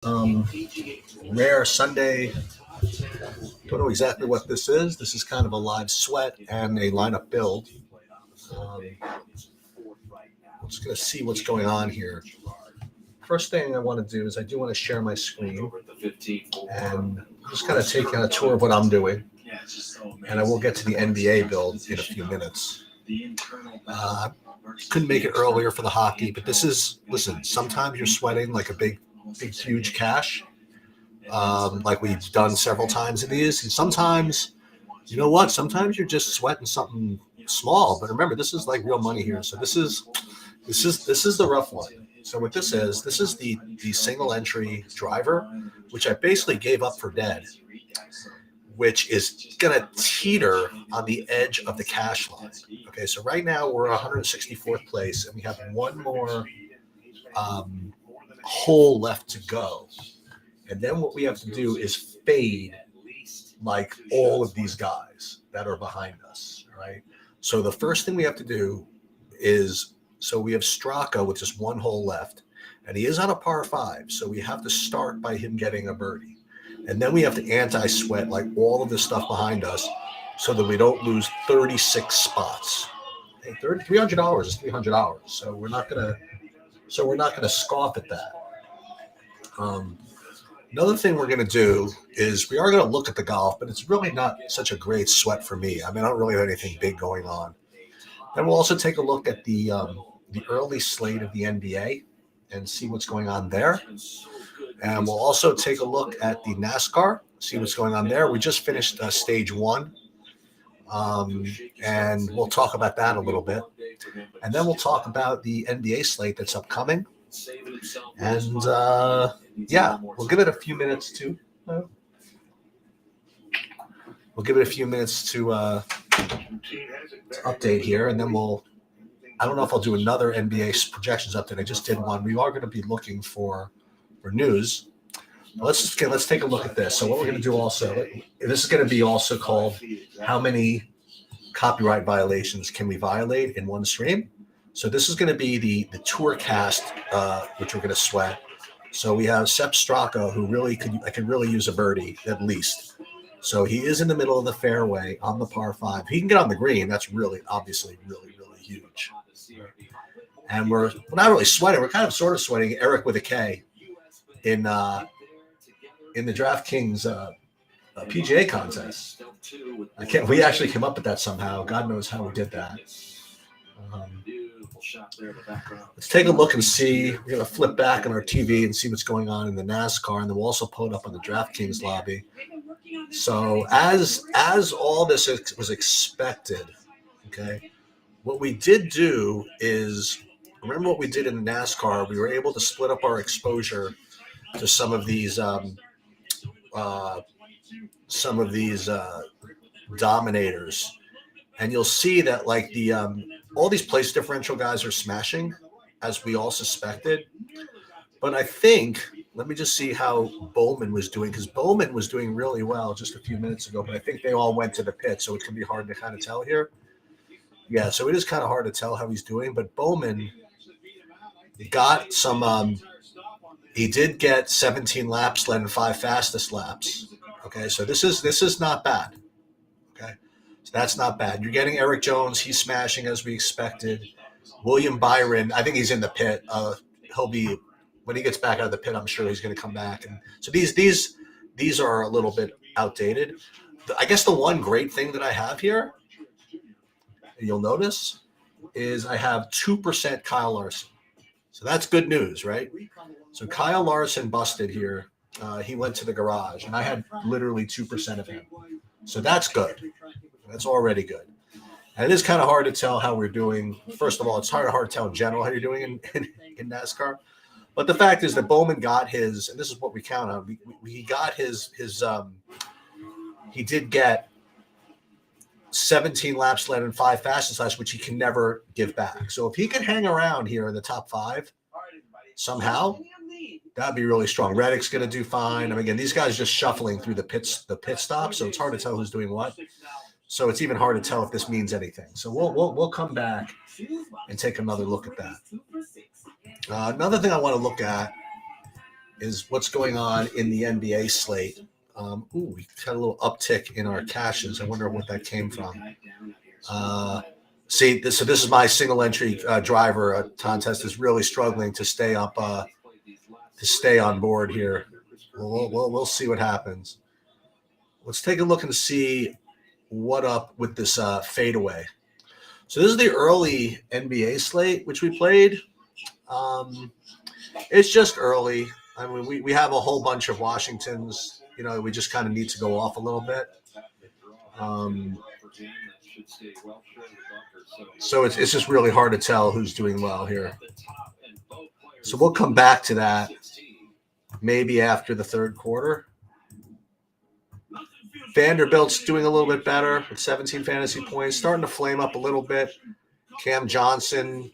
Um, Rare Sunday. Don't know exactly what this is. This is kind of a live sweat and a lineup build. I'm just going to see what's going on here. First thing I want to do is I do want to share my screen and just kind of take a tour of what I'm doing. And I will get to the NBA build in a few minutes. Uh, couldn't make it earlier for the hockey, but this is, listen, sometimes you're sweating like a big, huge cash, like we've done several times in these. And sometimes, you know what? Sometimes you're just sweating something small. But remember, this is like real money here. So this is the rough one. So what this is the single entry driver, which I basically gave up for dead, which is going to teeter on the edge of the cash line. Okay, so right now we're 164th place, and we have one more hole left to go. And then what we have to do is fade like all of these guys that are behind us, right? So the first thing we have to do is, so we have Straka with just one hole left, and he is on a par five, so we have to start by him getting a birdie. And then we have to anti-sweat like all of this stuff behind us so that we don't lose 36 spots. Hey, $300 is $300, so we're not gonna scoff at that. Um, Another thing we're going to do is we are going to look at the golf, but it's really not such a great sweat for me. I mean, I don't really have anything big going on. Then we'll also take a look at the early slate of the NBA and see what's going on there. And we'll also take a look at the NASCAR, see what's going on there. We just finished stage one, and we'll talk about that a little bit. And then we'll talk about the NBA slate that's upcoming. And yeah, we'll give it a few minutes to. We'll give it a few minutes to update here, and then we'll. I don't know if I'll do another NBA projections update. I just did one. We are going to be looking for news. Let's take a look at this. So what we're going to do also, this is going to be also called how many copyright violations can we violate in one stream. So this is going to be the tour cast, which we're going to sweat. So we have Sepp Straka, who I could really use a birdie at least. So he is in the middle of the fairway on the par five. He can get on the green. That's really, obviously, really, really huge. And we're not really sweating. We're kind of sort of sweating Eric with a K in the DraftKings PGA contest. We actually came up with that somehow. God knows how we did that. Let's take a look and see. We're going to flip back on our TV and see what's going on in the NASCAR, and then we'll also pull it up on the DraftKings lobby. So as all this was expected, okay, what we did do is, remember what we did in the NASCAR? We were able to split up our exposure to some of these dominators, and you'll see that like the all these place differential guys are smashing, as we all suspected. But I think, let me just see how Bowman was doing, because Bowman was doing really well just a few minutes ago, but I think they all went to the pit, so it can be hard to kind of tell here. Yeah, so it is kind of hard to tell how he's doing, but Bowman got some he did get 17 laps led and 5 fastest laps. Okay, so this is not bad. Okay, so that's not bad. You're getting Eric Jones. He's smashing as we expected. William Byron, I think he's in the pit. He'll be, when he gets back out of the pit, I'm sure he's going to come back. And so these are a little bit outdated. I guess the one great thing that I have here, you'll notice, is I have 2% Kyle Larson. So that's good news, right? So Kyle Larson busted here. He went to the garage, and I had literally 2% of him. So that's good. That's already good. And it is kind of hard to tell how we're doing. First of all, it's hard to tell in general how you're doing in NASCAR. But the fact is that Bowman got his, and this is what we count on. He got his he did get 17 laps led and 5 fastest laps, which he can never give back. So if he can hang around here in the top 5 somehow, that'd be really strong. Reddick's going to do fine. I mean, again, these guys just shuffling through the pit stop, so it's hard to tell who's doing what. So it's even hard to tell if this means anything. So we'll come back and take another look at that. Another thing I want to look at is what's going on in the NBA slate. We had a little uptick in our caches. I wonder what that came from. So this is my single entry driver contest is really struggling to stay up, to stay on board here. We'll see what happens. Let's take a look and see what up with this fadeaway. So this is the early NBA slate, which we played. It's just early. I mean, we have a whole bunch of Washingtons. We just kind of need to go off a little bit. So it's just really hard to tell who's doing well here. So we'll come back to that maybe after the third quarter. Vanderbilt's doing a little bit better with 17 fantasy points, starting to flame up a little bit. Cam Johnson,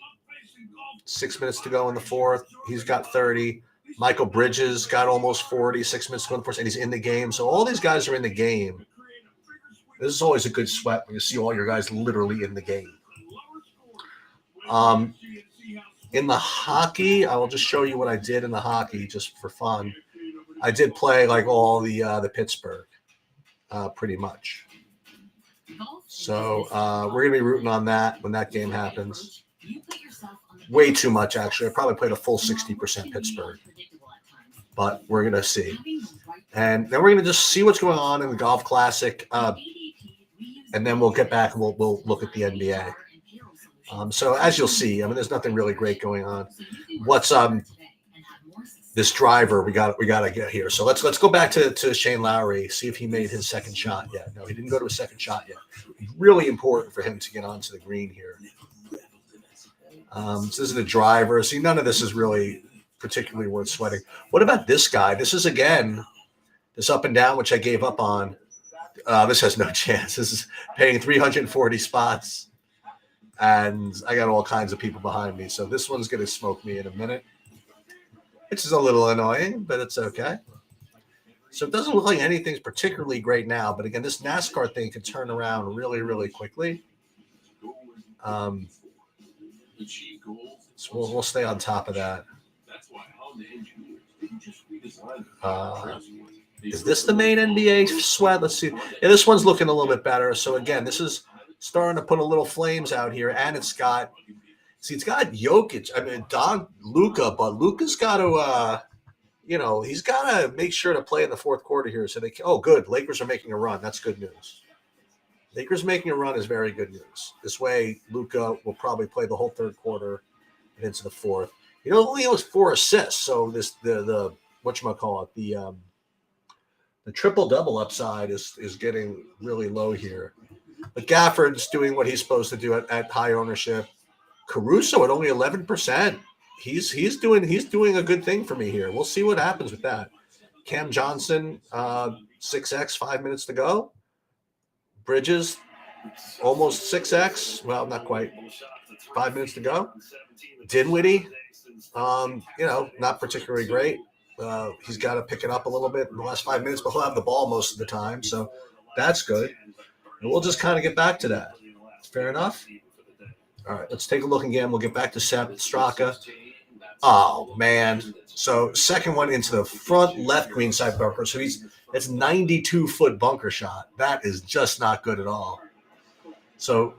6 minutes to go in the fourth. He's got 30. Michael Bridges got almost 40, 6 minutes to go in the fourth, and he's in the game. So all these guys are in the game. This is always a good sweat when you see all your guys literally in the game. In the hockey, I will just show you what I did in the hockey just for fun. I did play like all the Pittsburgh, pretty much. So we're going to be rooting on that when that game happens. Way too much, actually. I probably played a full 60% Pittsburgh. But we're going to see. And then we're going to just see what's going on in the Golf Classic. And then we'll get back and we'll look at the NBA. So as you'll see, I mean, there's nothing really great going on. What's this driver we got to get here. So let's go back to Shane Lowry, see if he made his second shot yet. No, he didn't go to his second shot yet. Really important for him to get onto the green here. So this is the driver. See, none of this is really particularly worth sweating. What about this guy? This is, again, this up and down, which I gave up on. This has no chance. This is paying 340 spots. And I got all kinds of people behind me. So this one's going to smoke me in a minute. Which is a little annoying, but it's okay. So it doesn't look like anything's particularly great now. But again, this NASCAR thing could turn around really, really quickly. So we'll stay on top of that. Is this the main NBA sweat? Let's see. Yeah, this one's looking a little bit better. So again, this is starting to put a little flames out here, and it's got Jokic. I mean, Luka, but Luka's got to, he's got to make sure to play in the fourth quarter here. So good. Lakers are making a run. That's good news. Lakers making a run is very good news. This way, Luka will probably play the whole third quarter and into the fourth. Only has 4 assists. So the whatchamacallit, the triple-double upside is getting really low here. But Gafford's doing what he's supposed to do at high ownership. Caruso at only 11%. He's doing a good thing for me here. We'll see what happens with that. Cam Johnson, 6x, 5 minutes to go. Bridges, almost 6x. Well, not quite. 5 minutes to go. Dinwiddie, not particularly great. He's got to pick it up a little bit in the last 5 minutes, but he'll have the ball most of the time. So that's good. And we'll just kind of get back to that. Fair enough? All right, let's take a look again. We'll get back to Straka. Oh, man. So second one into the front left green side bunker. So it's 92-foot bunker shot. That is just not good at all. So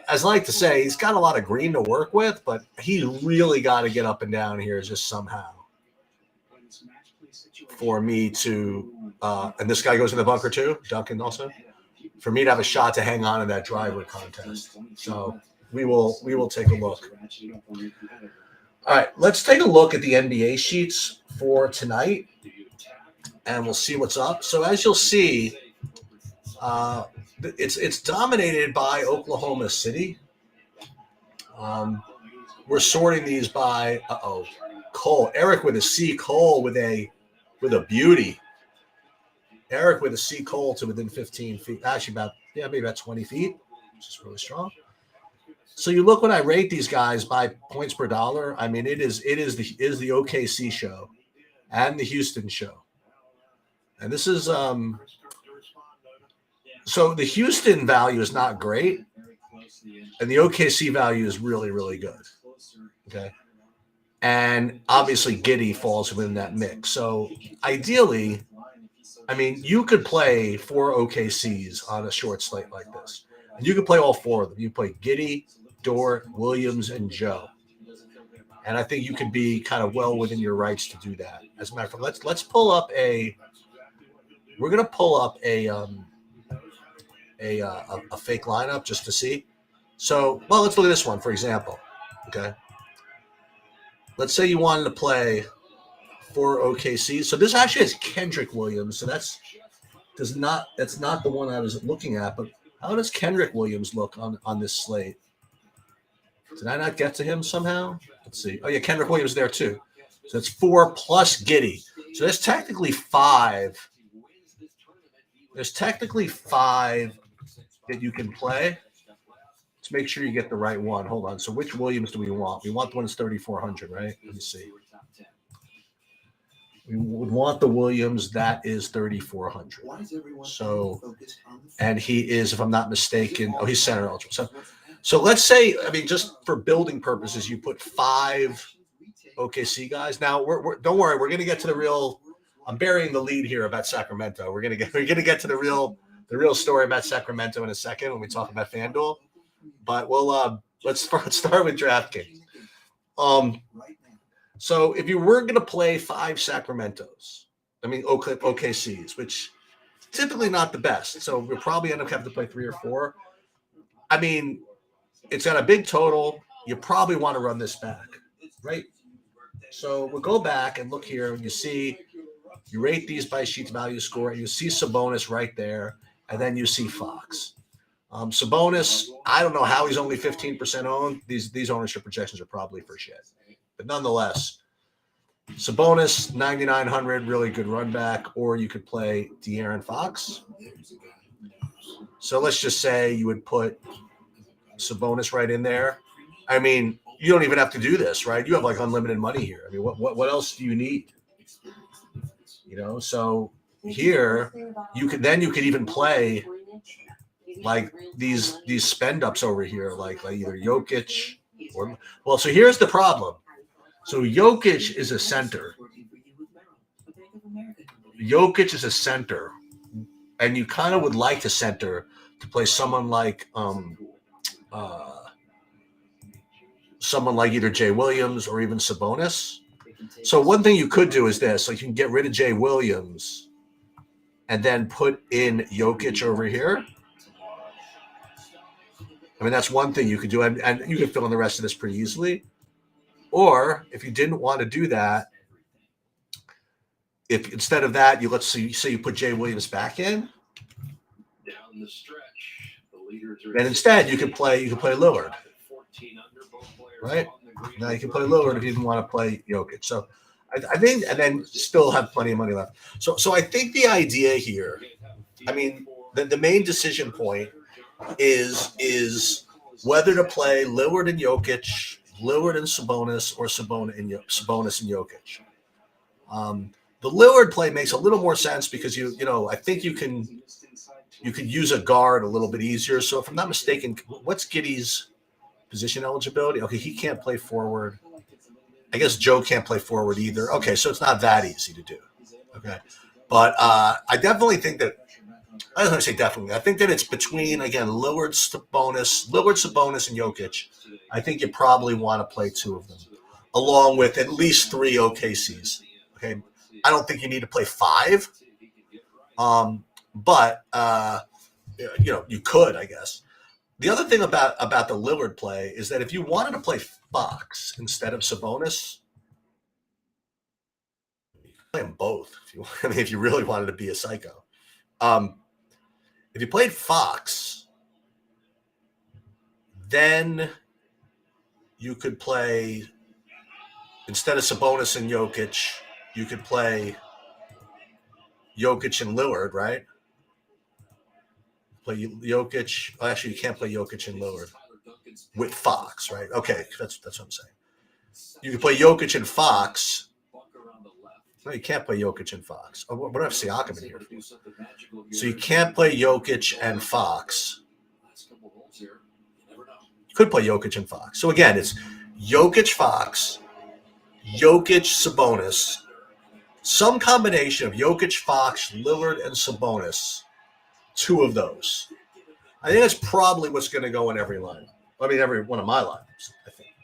as I like to say, he's got a lot of green to work with, but he really got to get up and down here just somehow for me to and this guy goes in the bunker too, Duncan also, for me to have a shot to hang on in that driver contest. So we will take a look. All right, let's take a look at the NBA sheets for tonight, and we'll see what's up. So as you'll see, it's dominated by Oklahoma City. We're sorting these by Cole, Eric with a C, Cole with a beauty. Eric with a C, Cole to within 15 feet. Actually, maybe about 20 feet, which is really strong. So you look when I rate these guys by points per dollar. I mean, it is the OKC show and the Houston show, and this is so the Houston value is not great, and the OKC value is really, really good. Okay, And obviously Giddy falls within that mix. So ideally, I mean, you could play 4 OKCs on a short slate like this. And you could play all 4 of them. You play Giddy, Dort, Williams, and Joe. And I think you could be kind of well within your rights to do that. As a matter of fact, let's pull up a. We're gonna pull up a fake lineup just to see. So, well, let's look at this one for example. Okay, let's say you wanted to play 4 OKCs. So this actually has Kendrick Williams. So that's not the one I was looking at. But how does Kendrick Williams look on this slate? Did I not get to him somehow? Let's see. Oh yeah, Kendrick Williams there too. So that's 4 plus Giddy. So there's technically 5. There's technically 5 that you can play. Let's make sure you get the right one. Hold on. So which Williams do we want? We want the one that's 3,400, right? Let me see. We would want the Williams that is 3,400. So, and he is, if I'm not mistaken, he's center eligible. So let's say, I mean, just for building purposes, you put 5 OKC guys. Now, don't worry, we're going to get to the real. I'm burying the lead here about Sacramento. We're going to get to the real story about Sacramento in a second when we talk about FanDuel. But we'll let's start with DraftKings. So if you were going to play 5 Sacramentos, I mean OKCs, which typically not the best, so we'll probably end up having to play 3 or 4. I mean, it's got a big total. You probably want to run this back, right? So we'll go back and look here, and you rate these by Sheets value score, and you see Sabonis right there, and then you see Fox. Sabonis, I don't know how he's only 15% owned. These ownership projections are probably for shit. But nonetheless, Sabonis, 9,900, really good run back, or you could play De'Aaron Fox. So let's just say you would put Sabonis right in there. I mean, you don't even have to do this, right? You have like unlimited money here. I mean, what else do you need? You know, so here you could even play like these spend ups over here, like either Jokic or so here's the problem. So Jokic is a center. Jokic is a center, and you kind of would like a center to play someone like either Jay Williams or even Sabonis. So one thing you could do is this: like you can get rid of Jay Williams and then put in Jokic over here. I mean, that's one thing you could do, and you could fill in the rest of this pretty easily. Or if you didn't want to do that, if instead of that, let's say you put Jay Williams back in, and instead you could play Lillard, right? Now you can play Lillard if you didn't want to play Jokic. So I think, and then still have plenty of money left. So I think the idea here, I mean, the main decision point is whether to play Lillard and Jokic, Lillard and Sabonis, or Sabonis and Jokic. The Lillard play makes a little more sense because I think you could use a guard a little bit easier. So if I'm not mistaken, what's Giddy's position eligibility? Okay, he can't play forward. I guess Joe can't play forward either. Okay, so it's not that easy to do. Okay, but I definitely think that. I was going to say definitely. I think that it's between, again, Lillard, Sabonis, and Jokic. I think you probably want to play 2 of them, along with at least 3 OKCs. Okay, I don't think you need to play 5, but you could, I guess. The other thing about the Lillard play is that if you wanted to play Fox instead of Sabonis, play them both. If you really wanted to be a psycho. If you played Fox, then you could play, instead of Sabonis and Jokic, you could play Jokic and Lillard, right? Play Jokic. Actually, you can't play Jokic and Lillard with Fox, right? Okay, that's what I'm saying. You can play Jokic and Fox. No, you can't play Jokic and Fox. Oh, what do I have Siakam in here for? So you can't play Jokic and Fox. You could play Jokic and Fox. So again, it's Jokic, Fox, Jokic, Sabonis, some combination of Jokic, Fox, Lillard, and Sabonis. Two of those. I think that's probably what's going to go in every line. I mean, every one of my lineups, I think.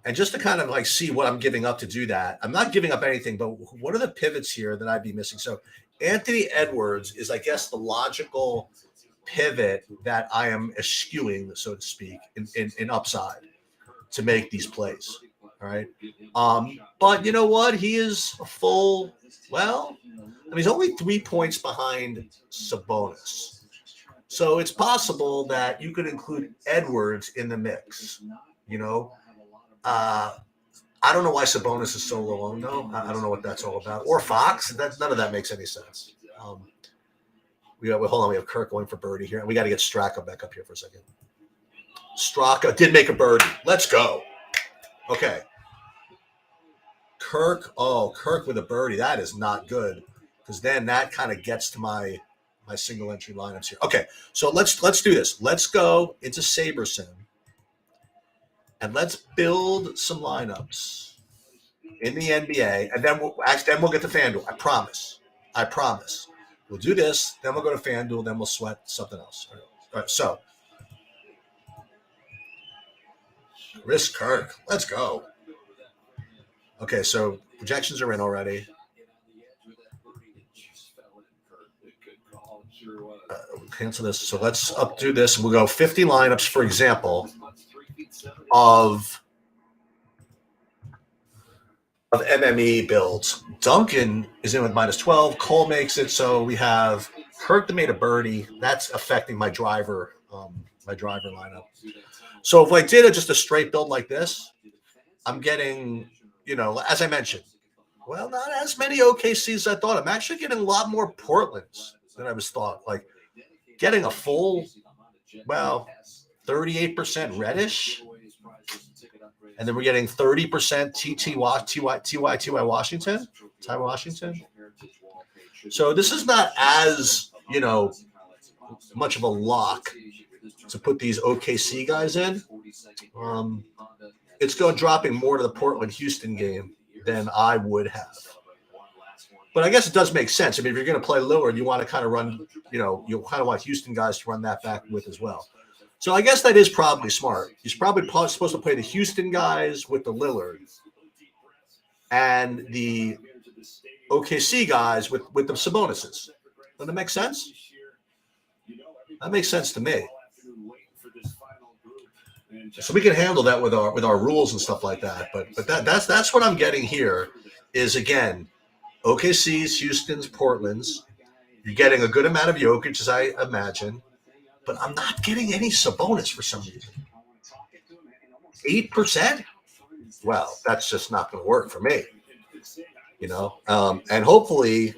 And just to kind of like see what I'm giving up to do that, I'm not giving up anything, but what are the pivots here that I'd be missing? So Anthony Edwards is, I guess, the logical pivot that I am eschewing, so to speak, in upside to make these plays. All right. But you know what? He is a full, well, I mean, he's only 3 points behind Sabonis. So it's possible that you could include Edwards in the mix. You know, I don't know why Sabonis is so low. No, I don't know what that's all about. Or Fox. None of that makes any sense. Hold on. We have Kirk going for birdie here. We got to get Straka back up here for a second. Straka did make a birdie. Let's go. Okay. Kirk with a birdie. That is not good, because then that kind of gets to my single entry lineups here. Okay, so let's do this. Let's go into SaberSim and let's build some lineups in the NBA, and then we'll get to FanDuel. I promise. We'll do this, then we'll go to FanDuel, then we'll sweat something else. All right, so Chris Kirk, let's go. Okay, so projections are in already. We'll cancel this. So let's do this. We'll go 50 lineups, for example, of MME builds. Duncan is in with -12. Cole makes it. So we have Kirk that made a birdie. That's affecting my driver lineup. So if I did just a straight build like this, I'm getting, as I mentioned, well, not as many OKCs as I thought. I'm actually getting a lot more Portlands than I was thought. Like getting a full, 38% Reddish. And then we're getting 30% TY Washington. Ty Washington. So this is not as, much of a lock to put these OKC guys in. It's dropping more to the Portland-Houston game than I would have. But I guess it does make sense. I mean, if you're going to play Lillard, you want to kind of run, you kind of want Houston guys to run that back with as well. So I guess that is probably smart. He's probably supposed to play the Houston guys with the Lillard and the OKC guys with the Sabonises. Does that make sense? That makes sense to me. So we can handle that with our rules and stuff like that. But that's what I'm getting here is, again, OKC's, Houston's, Portland's. You're getting a good amount of Jokic, as I imagine. But I'm not getting any Sabonis for some reason. 8%? Well, that's just not going to work for me. And hopefully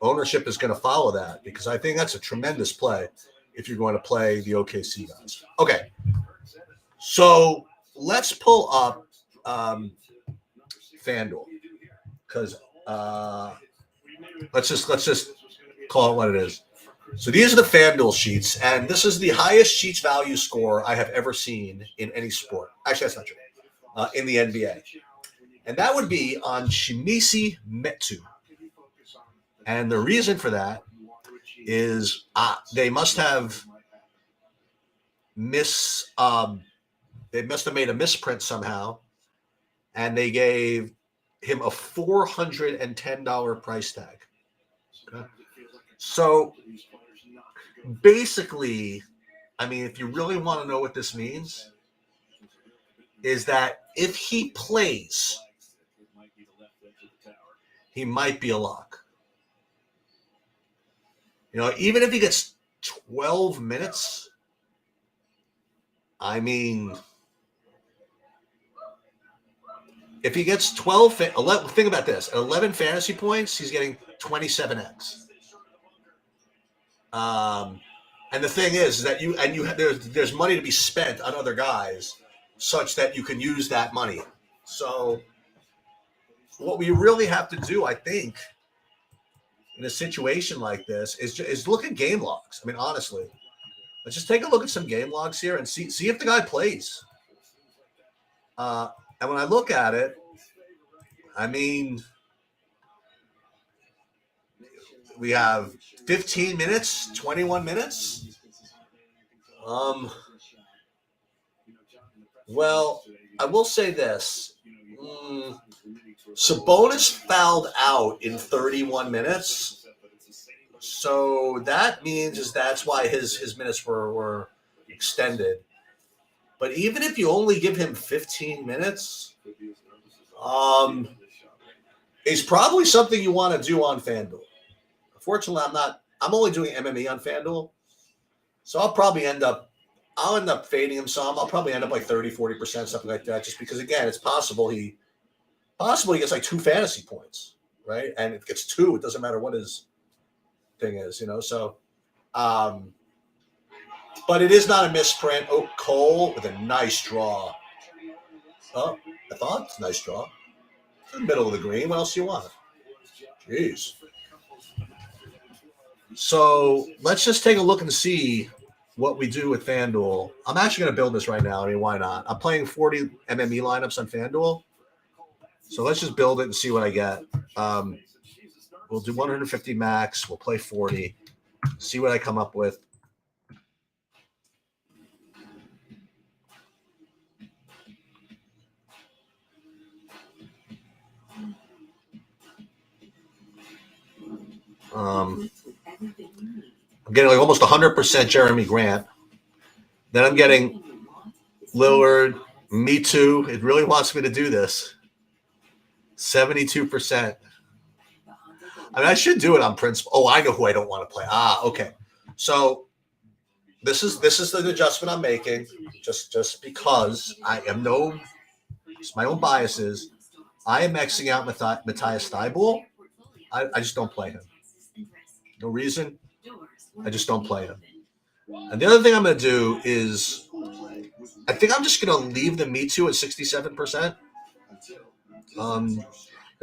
ownership is going to follow that, because I think that's a tremendous play if you're going to play the OKC guys. Okay. So let's pull up FanDuel, because let's just call it what it is. So these are the FanDuel sheets, and this is the highest sheets value score I have ever seen in any sport. Actually, that's not true. In the NBA. And that would be on Shimizu Metu. And the reason for that is they must have made a misprint somehow, and they gave him a $410 price tag. Okay. So basically, I mean, if you really want to know what this means, is that if he plays, he might be a lock. Even if he gets 12 minutes, I mean, if he gets 11, think about this. At 11 fantasy points, he's getting 27x. And the thing is that there's money to be spent on other guys such that you can use that money. So what we really have to do, I think, in a situation like this is look at game logs. I mean, honestly, let's just take a look at some game logs here and see if the guy plays. And And when I look at it, I mean, we have 15 minutes, 21 minutes. Well, I will say this. Sabonis fouled out in 31 minutes. So that means that's why his minutes were extended. But even if you only give him 15 minutes, it's probably something you want to do on FanDuel. Unfortunately, I'm only doing MME on FanDuel. So I'll end up fading him some. I'll probably end up like 30, 40%, something like that, just because, again, it's possible he gets like 2 fantasy points, right? And if it gets 2, it doesn't matter what his thing is, so but it is not a misprint. Oh, Cole with a nice draw. Oh, I thought it's a nice draw. It's in the middle of the green. What else do you want? Jeez. So let's just take a look and see what we do with FanDuel. I'm actually going to build this right now. I mean, why not? I'm playing 40 MME lineups on FanDuel. So let's just build it and see what I get. We'll do 150 max. We'll play 40. See what I come up with. I'm getting like almost 100% Jeremy Grant. Then I'm getting Lillard. Me too. It really wants me to do this. 72%. I mean, I should do it on principle. Oh, I know who I don't want to play. Okay. So this is the adjustment I'm making, just because it's my own biases. I am Xing out Matthias Thybulle. I just don't play him. No reason. I just don't play him. And the other thing I'm going to do is, I think I'm just going to leave the Me Too at 67%.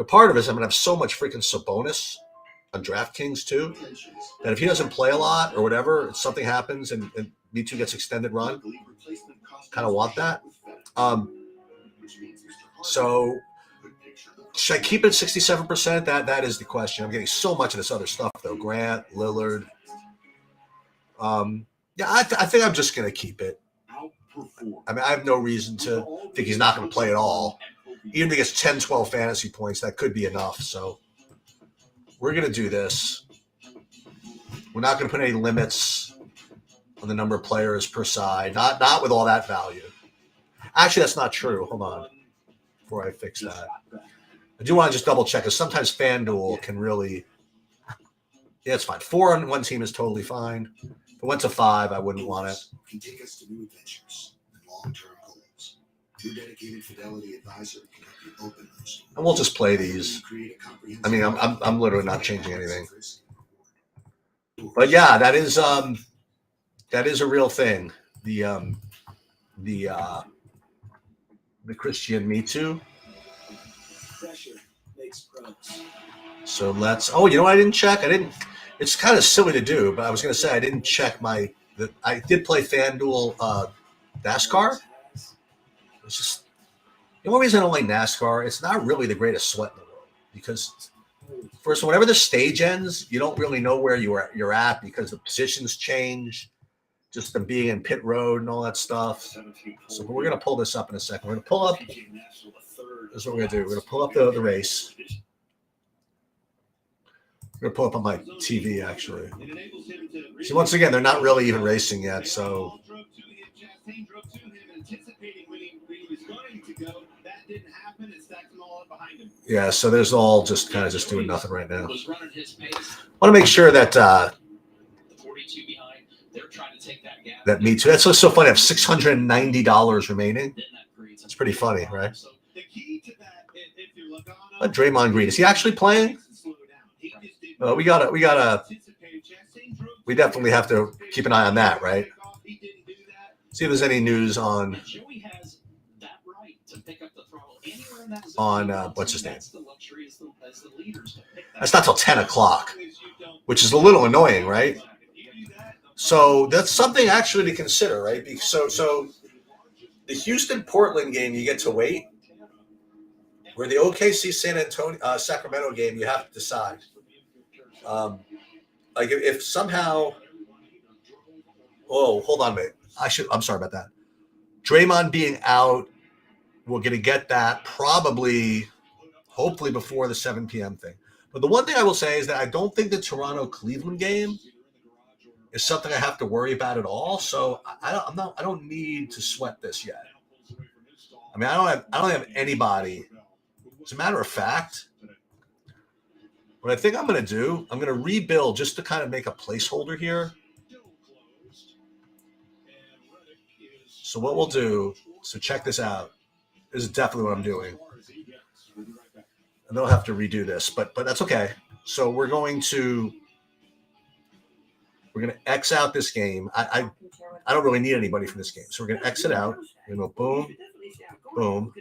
Part of it is I'm going to have so much freaking Sabonis on DraftKings too, that if he doesn't play a lot or whatever, something happens and Me Too gets extended run, kind of want that. So should I keep it at 67%? That is the question. I'm getting so much of this other stuff though. Grant, Lillard. I think I'm just going to keep it. I mean, I have no reason to think he's not going to play at all. Even if he gets 10, 12 fantasy points, that could be enough. So we're going to do this. We're not going to put any limits on the number of players per side. Not with all that value. Actually, that's not true. Hold on. Before I fix that. I do want to just double check, because sometimes FanDuel can really... Yeah, it's fine. 4 on one team is totally fine. If it went to 5, I wouldn't want it. Can take us to new adventures and long-term goals. Your dedicated Fidelity advisor can help you open those. And we'll just play these. I mean, I'm literally not changing anything. But yeah, that is a real thing. The Christian Me Too. So let's. Oh, you know what I didn't check? It's kind of silly to do, but I was going to say I didn't check I did play FanDuel NASCAR. It's just the only reason I don't like NASCAR. It's not really the greatest sweat in the world, because first, whenever the stage ends, you don't really know where you're at, because the positions change, just them being in pit road and all that stuff. So we're going to pull this up in a second. We're going to pull up. This is what we're going to do. We're going to pull up the race. I'm going to pull up on my TV, actually. See, once again, they're not really even racing yet, so. Yeah, so there's all just kind of just doing nothing right now. I want to make sure that that Me Too. That's what's so funny. I have $690 remaining. It's pretty funny, right? Let Draymond Green. Is he actually playing? We definitely have to keep an eye on that, right? See if there's any news on what's his name? That's not till 10 o'clock, which is a little annoying, right? So that's something actually to consider, right? So the Houston-Portland game, you get to wait. Where the OKC San Antonio Sacramento game, you have to decide. Like if somehow, oh, hold on a minute. I'm sorry about that. Draymond being out, we're going to get that probably, hopefully before the 7 p.m. thing. But the one thing I will say is that I don't think the Toronto Cleveland game is something I have to worry about at all. So I don't need to sweat this yet. I mean, I don't have anybody. As a matter of fact, what I think I'm going to do, I'm going to rebuild just to kind of make a placeholder here. So what we'll do, so check this out. This is definitely what I'm doing. And they'll have to redo this, but that's okay. So we're going to X out this game. I don't really need anybody from this game. So we're going to exit out. We're going to go boom, boom.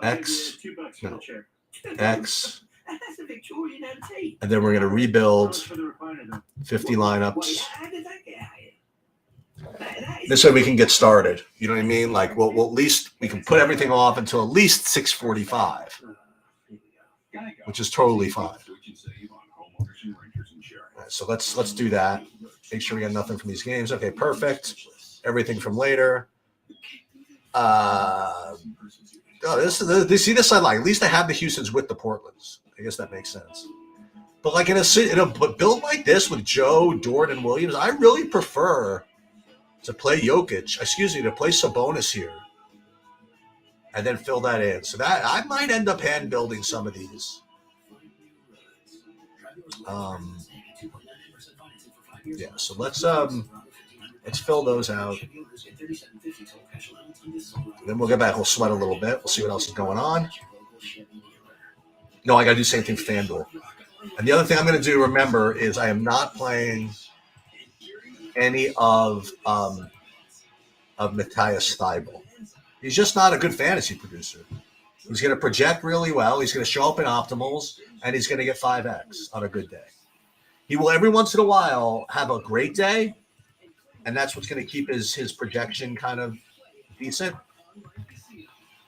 X. No. X. And then we're going to rebuild 50 lineups. This way we can get started. You know what I mean? Like, well, at least we can put everything off until at least 6:45, which is totally fine. Right, so let's do that. Make sure we got nothing from these games. Okay, perfect. Everything from later. See this I like. At least I have the Houstons with the Portlands. I guess that makes sense. But like in a build like this with Joe, Dort, and Williams, I really prefer to play to play Sabonis here, and then fill that in. So that I might end up hand building some of these. Yeah. So let's fill those out. Then we'll get back. We'll sweat a little bit. We'll see what else is going on. No, I got to do the same thing for FanDuel. And the other thing I'm going to do, remember, is I am not playing any of Matthias Thybulle. He's just not a good fantasy producer. He's going to project really well. He's going to show up in optimals, and he's going to get 5x on a good day. He will every once in a while have a great day, and that's what's going to keep his projection kind of decent.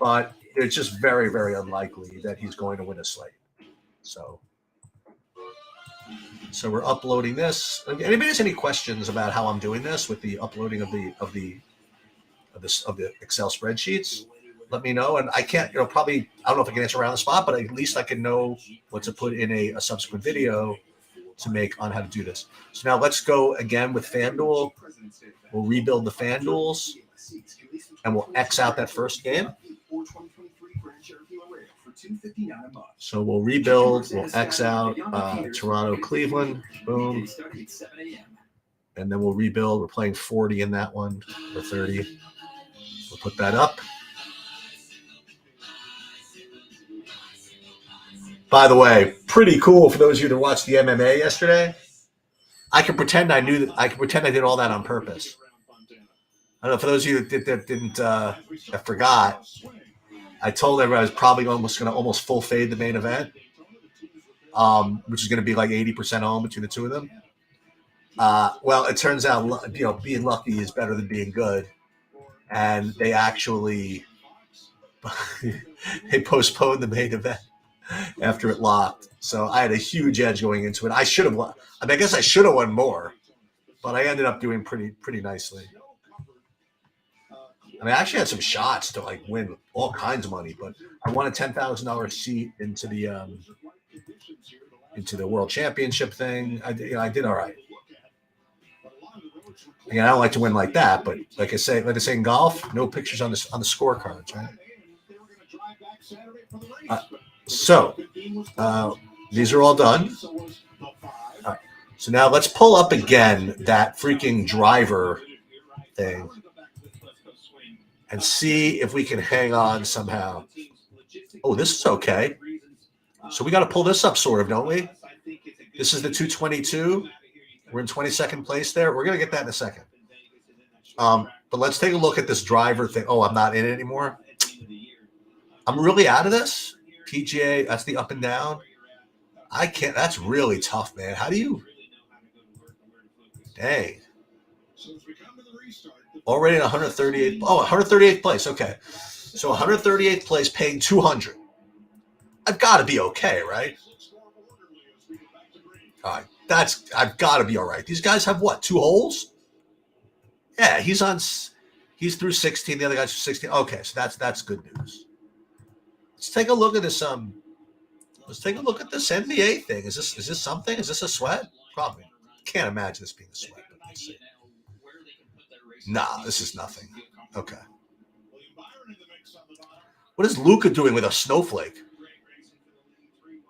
But it's just very, very unlikely that he's going to win a slate. So we're uploading this. Anybody has any questions about how I'm doing this with the uploading of the Excel spreadsheets? Let me know. And I can't, probably, I don't know if I can answer around the spot, but at least I can know what to put in a subsequent video to make on how to do this. So now let's go again with FanDuel. We'll rebuild the FanDuels and we'll X out that first game. So we'll rebuild, we'll X out Toronto, Cleveland, boom. And then we'll rebuild. We're playing 40 in that one, or 30. We'll put that up. By the way, pretty cool for those of you that watched the MMA yesterday. I can pretend I did all that on purpose. I don't know, for those of you that forgot, I told everybody I was probably almost going to full fade the main event, which is going to be like 80% home between the two of them. Well, it turns out, being lucky is better than being good. And they actually they postponed the main event after it locked. So I had a huge edge going into it. I should have won. I guess I should have won more, but I ended up doing pretty nicely. I actually had some shots to win all kinds of money, but I won a $10,000 seat into the World Championship thing. I did all right. Again, I don't like to win like that, but like I say in golf, no pictures on the scorecards, right? So these are all done. All right. So now let's pull up again that freaking driver thing and see if we can hang on somehow. Oh, this is okay. So we got to pull this up, sort of, don't we? This is the 222. We're in 22nd place there. We're going to get that in a second. But let's take a look at this driver thing. Oh, I'm not in it anymore. I'm really out of this. PGA, that's the up and down. I can't. That's really tough, man. How do you? Dang. Already in 138th place. Okay. So 138th place, paying 200. I've got to be okay, right? All right, I've got to be all right. These guys have what? 2 holes? Yeah, he's through 16. The other guy's through 16. Okay, so that's good news. Let's take a look at this. Let's take a look at this NBA thing. Is this something? Is this a sweat? Probably. Can't imagine this being a sweat. But let's see. Nah, this is nothing. Okay. What is Luka doing with a snowflake?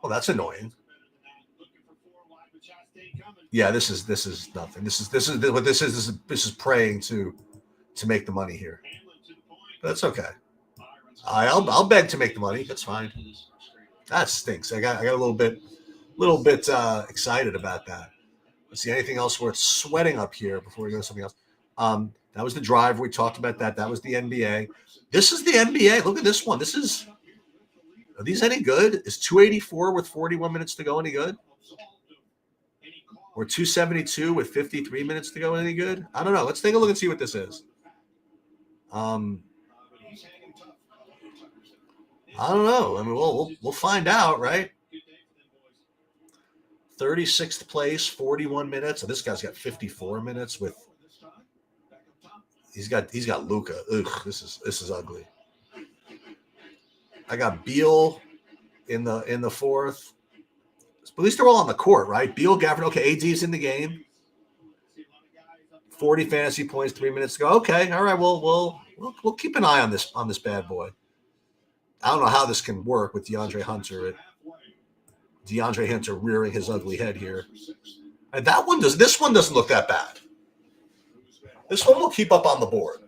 Well, that's annoying. Yeah, this is nothing. This is what this is. This is praying to make the money here. But that's okay. I'll beg to make the money. That's fine. That stinks. I got a little bit excited about that. Let's see anything else worth sweating up here before we go to something else. That was the drive. We talked about that. That was the NBA. This is the NBA. Look at this one. Are these any good? Is 284 with 41 minutes to go any good? Or 272 with 53 minutes to go any good? I don't know. Let's take a look and see what this is. I don't know. I mean, we'll find out, right? 36th place, 41 minutes. And this guy's got 54 minutes with. He's got Luka. Ugh, this is ugly. I got Beal in the fourth. But at least they're all on the court, right? Beal, Gafford. Okay, AD's in the game. 40 fantasy points, 3 minutes to go. Okay, all right. We'll keep an eye on this bad boy. I don't know how this can work with DeAndre Hunter. DeAndre Hunter rearing his ugly head here. And this one doesn't look that bad. This one will keep up on the board.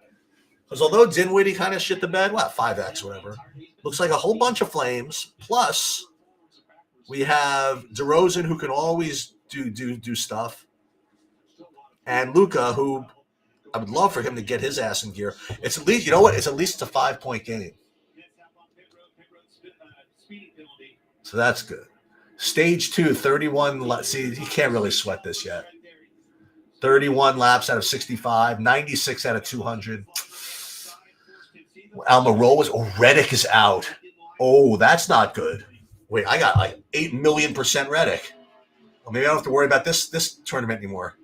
Because although Dinwiddie kind of shit the bed, 5x, whatever, looks like a whole bunch of flames. Plus, we have DeRozan, who can always do stuff. And Luka, who I would love for him to get his ass in gear. It's at least, you know what? It's at least a 5-point game. So that's good. Stage 2, 31. See, you can't really sweat this yet. 31 laps out of 65, 96 out of 200. Almirola Redick is out. Oh, that's not good. Wait, I got like 8 million % Redick. Well, maybe I don't have to worry about this tournament anymore.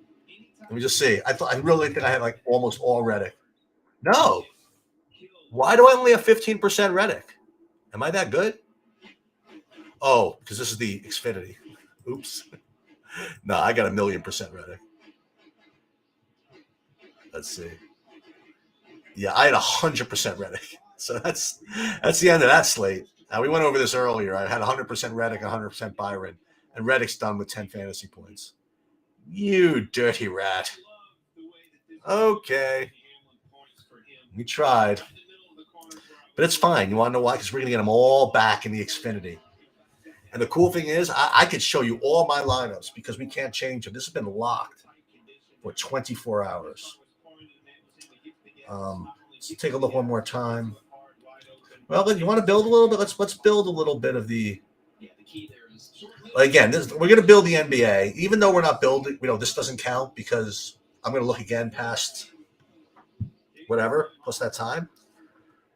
Let me just see. I really think I had like almost all Redick. No. Why do I only have 15% Redick? Am I that good? Oh, because this is the Xfinity. Oops. No, I got 1 million % Redick. Let's see. Yeah, I had 100% Redick. So that's the end of that slate. Now, we went over this earlier. I had 100% Redick, 100% Byron, and Redick's done with 10 fantasy points. You dirty rat. Okay. We tried. But it's fine. You want to know why? Because we're going to get them all back in the Xfinity. And the cool thing is, I could show you all my lineups because we can't change them. This has been locked for 24 hours. Let's take a look one more time. Well, you want to build a little bit? Let's build a little bit of the. Again, we're going to build the NBA, even though we're not building. This doesn't count because I'm going to look again past whatever plus that time.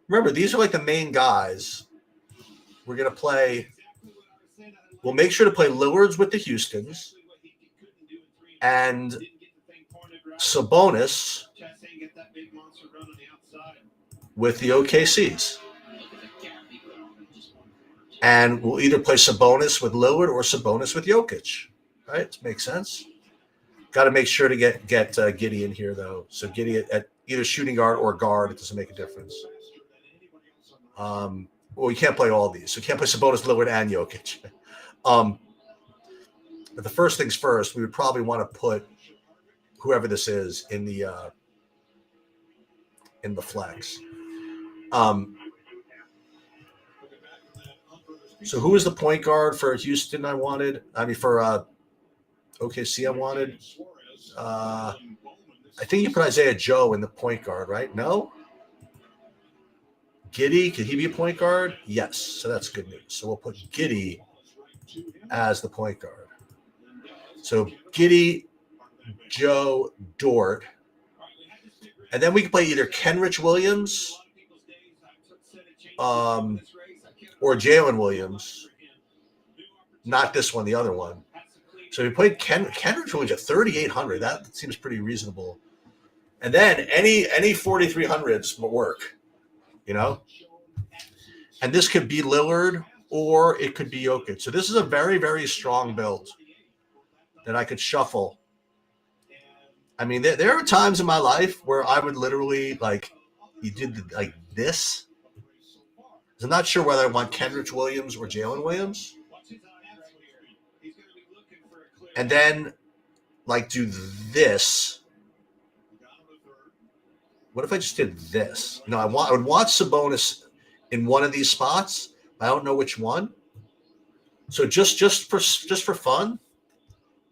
Remember, these are like the main guys. We're going to play. We'll make sure to play Lillard's with the Houstons and Sabonis with the OKCs. And we'll either play Sabonis with Lillard or Sabonis with Jokic. Right? Makes sense. Got to make sure to get Giddey in here, though. So Giddey at either shooting guard or guard, it doesn't make a difference. Well, you can't play all these. So you can't play Sabonis, Lillard, and Jokic. But the first things first, we would probably want to put whoever this is in the flex. So who was the point guard for Houston I wanted? I mean, for OKC I wanted. I think you put Isaiah Joe in the point guard, right? No? Giddey, could he be a point guard? Yes. So that's good news. So we'll put Giddey as the point guard. So Giddey, Joe, Dort. And then we can play either Kenrich Williams or Jalen Williams. Not this one, the other one. So we played Kenrich Williams at 3,800. That seems pretty reasonable. And then any 4,300s will work, you know. And this could be Lillard or it could be Jokic. So this is a very, very strong build that I could shuffle. I mean, there are times in my life where I would literally like, you did like this. I'm not sure whether I want Kenrich Williams or Jalen Williams. And then like do this. What if I just did this? No, I would want Sabonis in one of these spots. I don't know which one. So just for fun,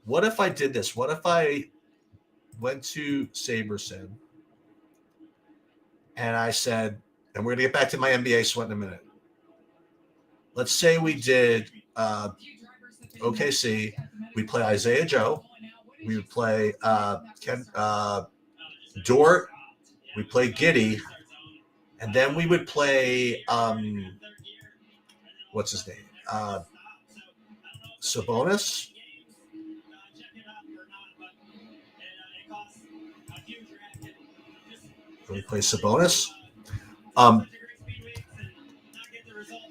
what if I did this? What if I went to Saberson and I said, and we're gonna get back to my NBA sweat in a minute. Let's say we did OKC. We play Isaiah Joe. We would play Dort. We play Giddey, and then we would play what's his name? Sabonis. We play Sabonis.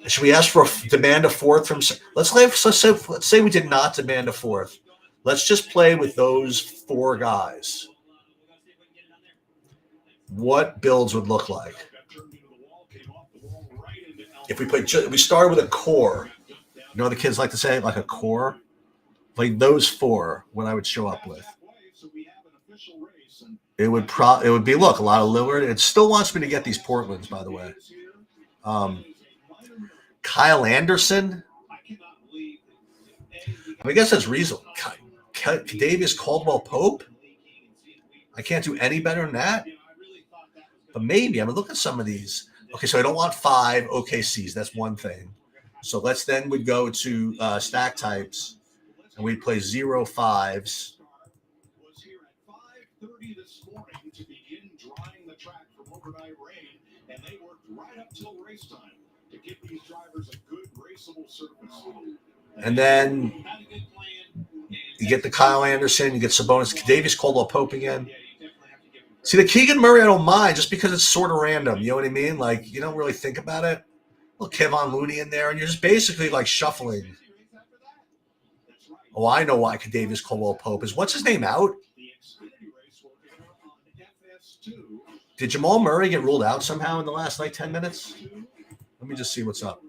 Should we ask for demand a fourth from? Let's say we did not demand a fourth. Let's just play with those four guys. What builds would look like if we started with a core. You know, the kids like to say like a core, like those four. What I would show up with. It would be look a lot of Lillard. It still wants me to get these Portlands, by the way. Kyle Anderson. I guess that's reasonable. Davis Caldwell Pope. I can't do any better than that. But maybe I'm gonna look at some of these. Okay, so I don't want 5 OKCs. That's one thing. So we'd go to stack types, and we'd play 0 5s. And they worked right up till race time to give these drivers a good raceable surface. And then you get the Kyle Anderson, you get Sabonis, Davis Caldwell Pope again. See, the Keegan Murray, I don't mind just because it's sort of random. You know what I mean? Like, you don't really think about it. Well, Kevon Looney in there, and you're just basically like shuffling. Oh, I know why Davis Caldwell Pope is. What's his name out? Did Jamal Murray get ruled out somehow in the last 10 minutes? Let me just see what's up.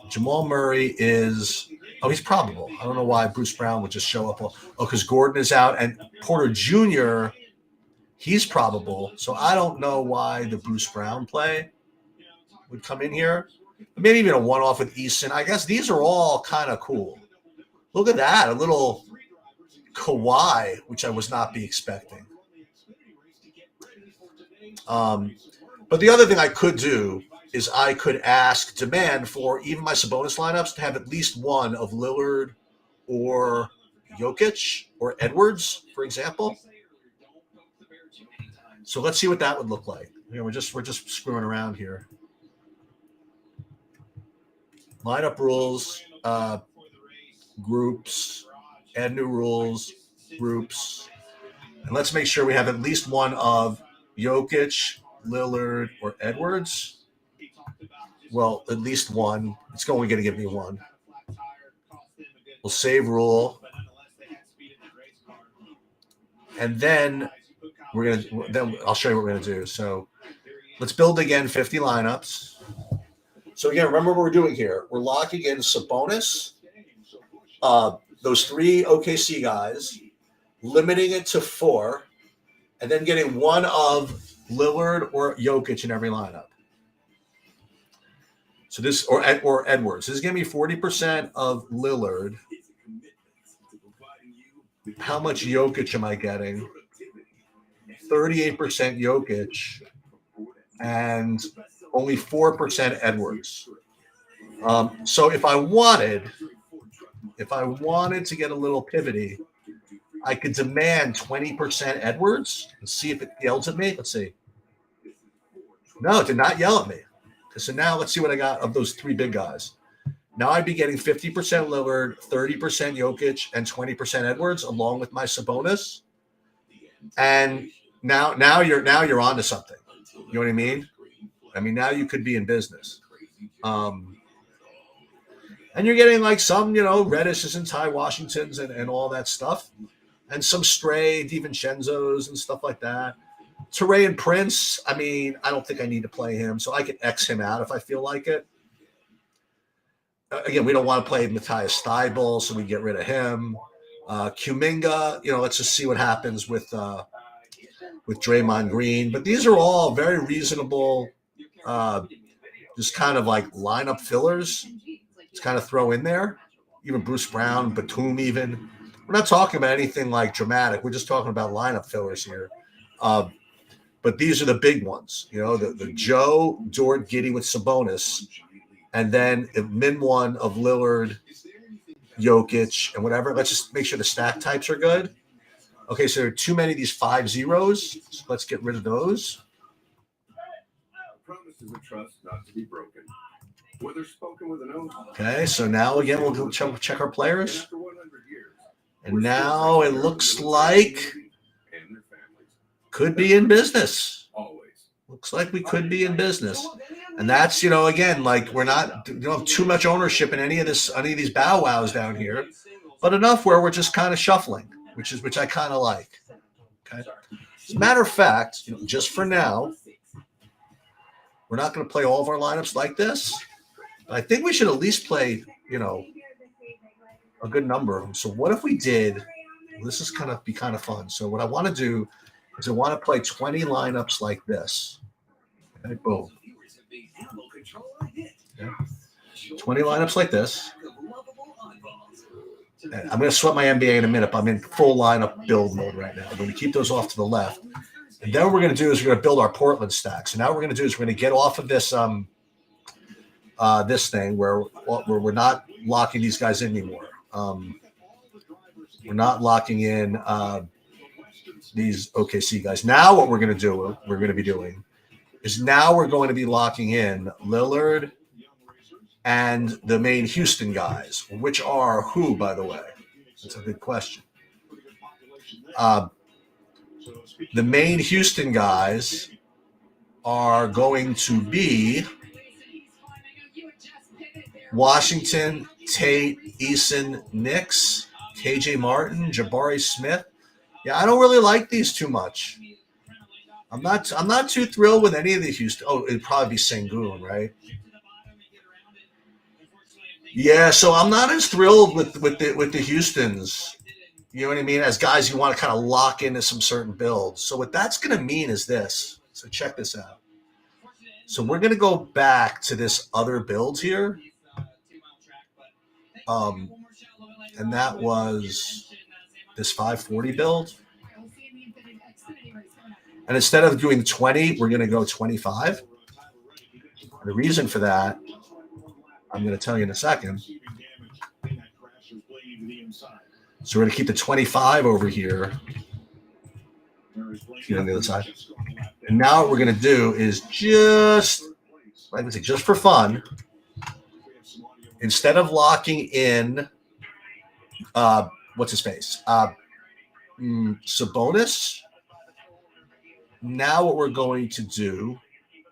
Jamal Murray is he's probable. I don't know why Bruce Brown would just show up. Because Gordon is out and Porter Jr., he's probable. So I don't know why the Bruce Brown play would come in here. Maybe even a one-off with Easton. I guess these are all kind of cool. Look at that, a little Kawhi, which I was not expecting. But the other thing I could do is I could demand for even my Sabonis lineups to have at least one of Lillard or Jokic or Edwards, for example. So let's see what that would look like. We're just screwing around here. Lineup rules, groups, add new rules, groups, and let's make sure we have at least one of Jokic, Lillard, or Edwards. Well, at least one. It's only going to give me one. We'll save rule, and then I'll show you what we're going to do. So let's build again 50 lineups. So again, remember what we're doing here. We're locking in Sabonis, those 3 OKC guys, limiting it to 4, and then getting one of Lillard or Jokic in every lineup. So this or Edwards. This is going to be 40% of Lillard. How much Jokic am I getting? 38% Jokic and only 4% Edwards. So if I wanted to get a little pivoty, I could demand 20% Edwards and see if it yells at me. Let's see. No, it did not yell at me. So now let's see what I got of those three big guys. Now I'd be getting 50% Lillard, 30% Jokic, and 20% Edwards, along with my Sabonis. And now you're onto something. You know what I mean? I mean, now you could be in business. And you're getting like some, Reddishes and Ty Washingtons and all that stuff. And some stray DiVincenzo's and stuff like that. Teray and Prince, I mean, I don't think I need to play him, so I can X him out if I feel like it. Again, we don't want to play Matthias Steibel, so we get rid of him. Kuminga, let's just see what happens with Draymond Green. But these are all very reasonable, just kind of like lineup fillers. Just kind of throw in there. Even Bruce Brown, Batum even. We're not talking about anything like dramatic. We're just talking about lineup fillers here. But these are the big ones. The Joe, Dort, Giddy with Sabonis. And then min one of Lillard, Jokic, and whatever. Let's just make sure the stack types are good. Okay, so there are too many of these 5-0s. So let's get rid of those. Promises of trust not to be broken. Whether spoken with an oath. Okay, so now again we'll go check our players. And now it looks like could be in business. Looks like we could be in business. And that's, again, like we don't have too much ownership in any of these bow wows down here, but enough where we're just kind of shuffling, which I kind of like. Okay. As a matter of fact, just for now, we're not going to play all of our lineups like this. But I think we should at least play, a good number of them. So what if we did? This is be kind of fun. So what I want to do is I want to play 20 lineups like this. Okay, boom. Okay. 20 lineups like this. And I'm going to sweat my NBA in a minute, but I'm in full lineup build mode right now. I'm going to keep those off to the left. And then what we're going to do is we're going to build our Portland stack. So now what we're going to do is we're going to get off of this this thing where we're not locking these guys in anymore. We're not locking in these OKC guys. Now what we're going to be doing is now we're going to be locking in Lillard and the main Houston guys, which are who, by the way? That's a good question. The main Houston guys are going to be Washington, Tate, Eason, Nix, KJ Martin, Jabari Smith. Yeah, I don't really like these too much. I'm not too thrilled with any of the Houston. Oh, it'd probably be Sengun, right? Yeah, so I'm not as thrilled with the Houstons. You know what I mean? As guys you want to kind of lock into some certain builds. So what that's going to mean is this. So check this out. So we're going to go back to this other build here. And that was this 540 build. And instead of doing 20, we're going to go 25. And the reason for that, I'm going to tell you in a second. So we're going to keep the 25 over here. On the other side. And now what we're going to do is just for fun, instead of locking in, what's his face? Sabonis. Now what we're going to do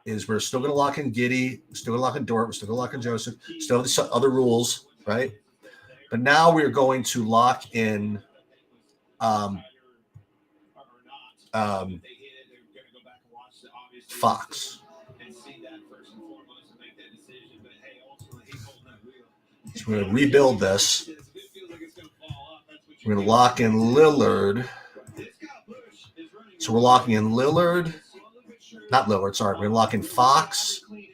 is we're still going to lock in Giddy, we're still going to lock in Dort, we're still going to lock in Joseph, still have the other rules, right? But now we're going to lock in Fox. So we're going to rebuild this. We're going to lock in Lillard. So we're locking in Lillard. Not Lillard, sorry. We're going to lock in Fox. We're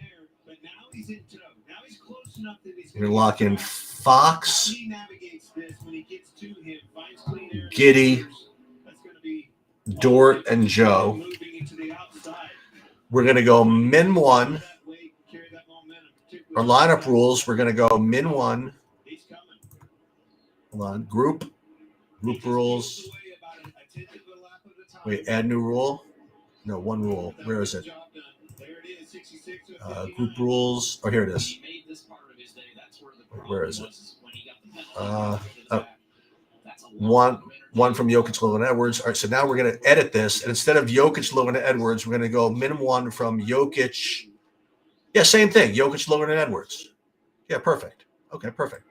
going to lock in Fox, Giddy, Dort, and Joe. We're going to go min one. Our lineup rules, we're going to go min one. Hold on. Group rules. Wait, add new rule. No, one rule. Where is it? Group rules. Oh, here it is. Where is it? Oh, one from Jokic, Low, and Edwards. All right, so now we're going to edit this. And instead of Jokic, Low, and Edwards, we're going to go min 1 from Jokic. Yeah, same thing. Jokic, Low, and Edwards. Yeah, perfect. Okay, perfect.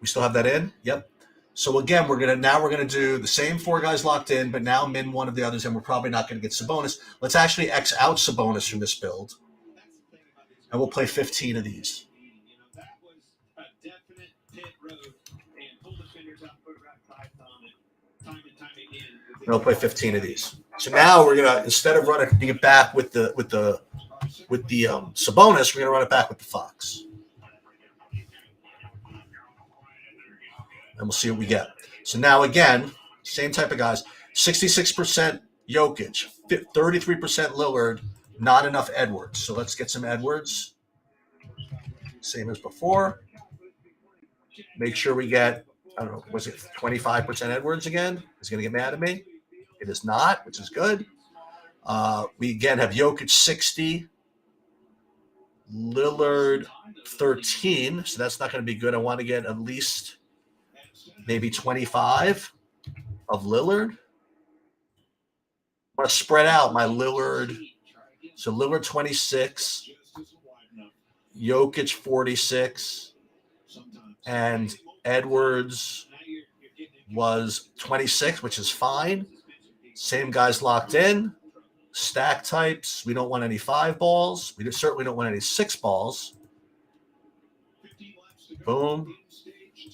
We still have that in? Yep. So again, we're gonna do the same 4 guys locked in, but now min 1 of the others, and we're probably not going to get Sabonis. Let's actually X out Sabonis from this build, and we'll play 15 of these. And we'll play 15 of these. So now we're gonna, instead of running it back with the Sabonis, we're gonna run it back with the Fox. And we'll see what we get. So now, again, same type of guys. 66% Jokic, 33% Lillard, not enough Edwards. So let's get some Edwards. Same as before. Make sure we get, I don't know, was it 25% Edwards again? He's going to get mad at me. It is not, which is good. We, again, have Jokic 60, Lillard 13. So that's not going to be good. I want to get at least maybe 25 of Lillard. I want to spread out my Lillard. So Lillard 26, Jokic 46, and Edwards was 26, which is fine. Same guys locked in. Stack types. We don't want any 5 balls. We certainly don't want any 6 balls. Boom.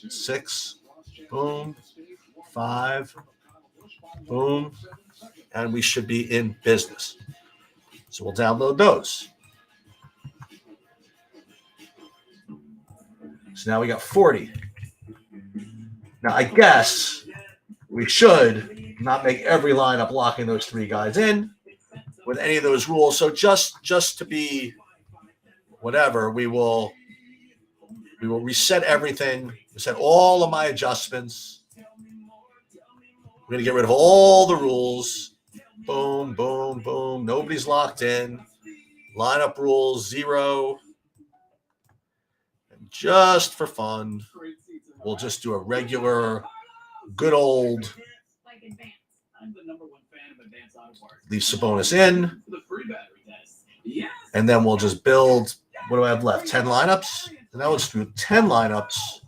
6. Boom. 5. Boom. And we should be in business. So we'll download those. So now we got 40. Now I guess we should not make every lineup locking those 3 guys in with any of those rules. So just to be whatever, we will reset everything. Reset all of my adjustments. We're going to get rid of all the rules. Boom, boom, boom. Nobody's locked in. Lineup rules 0. And just for fun, we'll just do a regular, good old leave Sabonis in. And then we'll just build, what do I have left? 10 lineups? And now let's do 10 lineups.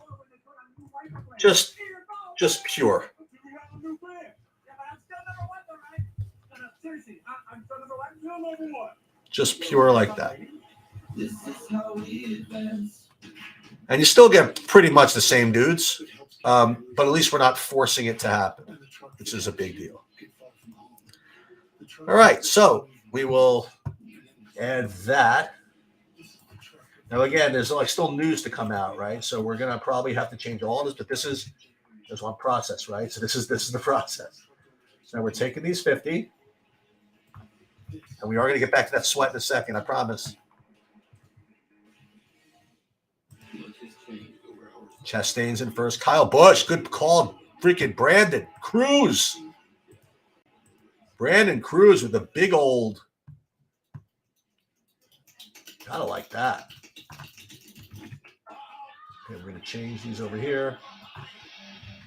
Just pure. Just pure like that. And you still get pretty much the same dudes, but at least we're not forcing it to happen, which is a big deal. All right, so we will add that. Now, again, there's like still news to come out, right? So we're gonna probably have to change all this, but there's one process, right? So this is the process. So now we're taking these 50, and we are gonna get back to that sweat in a second, I promise. Chastain's in first. Kyle Busch, good call. Freaking Brandon Cruz. Brandon Cruz with a big old. Gotta like that. Okay, we're gonna change these over here.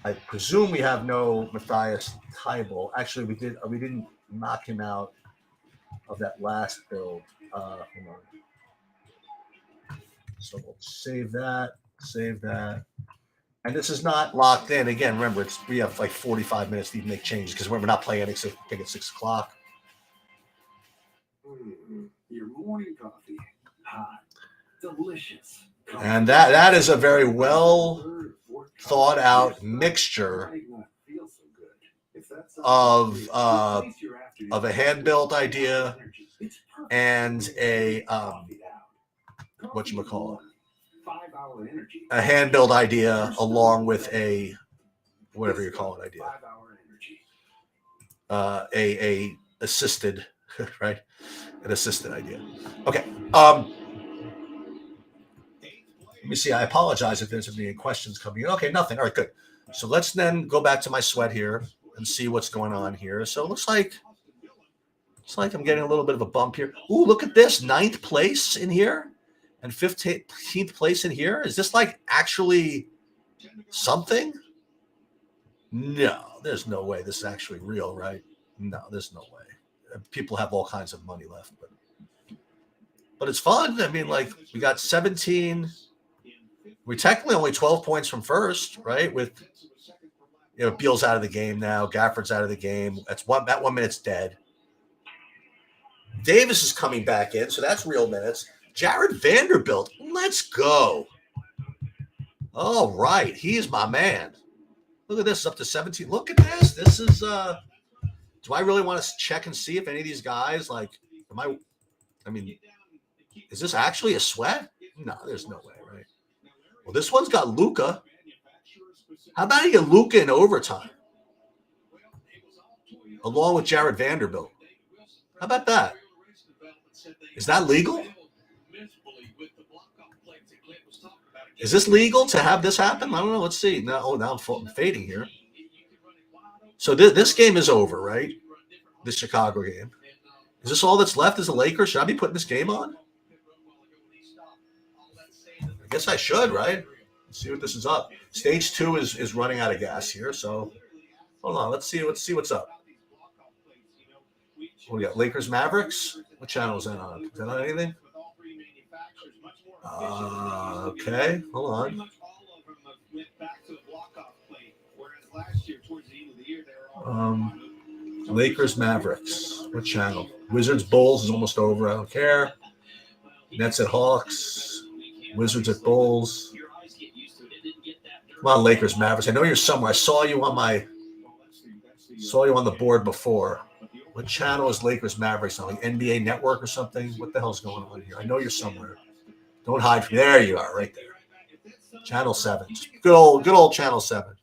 I presume we have no Matthias Tybalt. Actually, we did. We didn't knock him out of that last build. Hold on. So we'll save that. Save that. And this is not locked in. Again, remember, we have like 45 minutes to even make changes because we're not playing anything at 6 o'clock. Your morning coffee. Hot. Delicious. And that is a very well thought out mixture of a hand built idea and a whatchamacallit, a hand built idea along with a whatever you call it idea, a assisted, right, an assisted idea. Okay. Let me see. I apologize if there's any questions coming in. Okay, nothing. All right, good. So let's then go back to my sweat here and see what's going on here. So it looks like It's like I'm getting a little bit of a bump here. Ooh, look at this. 9th place in here and 15th place in here. Is this like actually something? No, there's no way this is actually real, right? No, there's no way. People have all kinds of money left, but it's fun. I mean, like we got 17. We're technically only 12 points from first, right? With Beal's out of the game now. Gafford's out of the game. That 1 minute's dead. Davis is coming back in, so that's real minutes. Jared Vanderbilt, let's go. All right, he's my man. Look at this, it's up to 17. Look at this. This is do I really want to check and see if any of these guys is this actually a sweat? No, there's no way, right? Well, this one's got Luka. How about you get Luka in overtime? Along with Jared Vanderbilt. How about that? Is that legal? Is this legal to have this happen? I don't know. Let's see. Now I'm fading here. So this game is over, right? This Chicago game. Is this all that's left? Is the Lakers? Should I be putting this game on? I guess I should, right? Let's see what this is up. Stage 2 is running out of gas here. So hold on. Let's see what's up. What we got? Lakers Mavericks. What channel is that on? Is that on anything? Okay, hold on. Lakers Mavericks. What channel? Wizards Bulls is almost over. I don't care. Nets at Hawks. Wizards at Bulls. Come on, Lakers Mavericks. I know you're somewhere. I saw you on the board before. What channel is Lakers Mavericks on? Like NBA Network or something? What the hell's going on here? I know you're somewhere. Don't hide from me. There you are, right there. Channel 7. Good old Channel 7.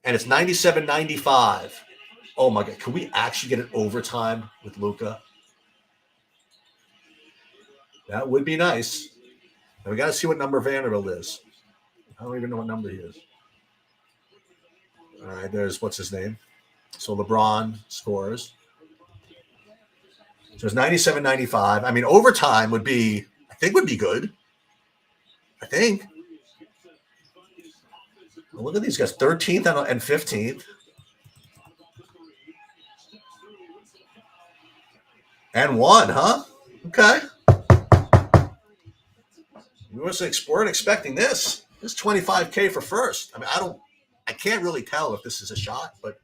And it's 97-95. Oh my God. Can we actually get an overtime with Luka? That would be nice. And we got to see what number Vanderbilt is. I don't even know what number he is. All right, there's what's his name. So LeBron scores. So it's 97-95. I mean, overtime would be good. I think. Well, look at these guys. 13th and 15th. And 1, huh? Okay. We weren't expecting this. This is $25K for first. I mean, I can't really tell if this is a shot, but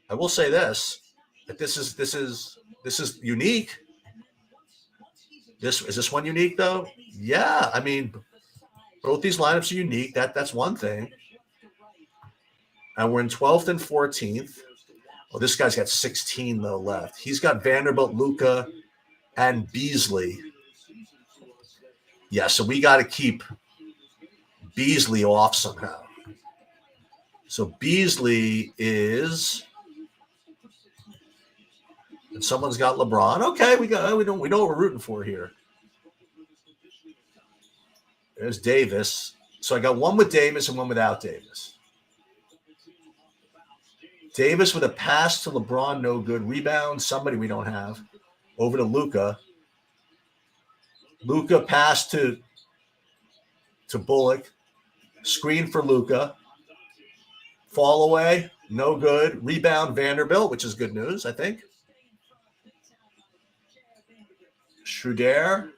I will say this: that this is unique. Is this one unique though? Yeah, I mean, both these lineups are unique. That's one thing. And we're in 12th and 14th. Well, this guy's got 16 though left. He's got Vanderbilt, Luka, and Beasley. Yeah, so we got to keep Beasley off somehow. So Beasley is, and someone's got LeBron. Okay, we know what we're rooting for here. There's Davis. So I got one with Davis and one without Davis. Davis with a pass to LeBron, no good. Rebound, somebody we don't have. Over to Luka. Luka pass to Bullock. Screen for Luka. Fall away, no good. Rebound, Vanderbilt, which is good news, I think. Schroeder.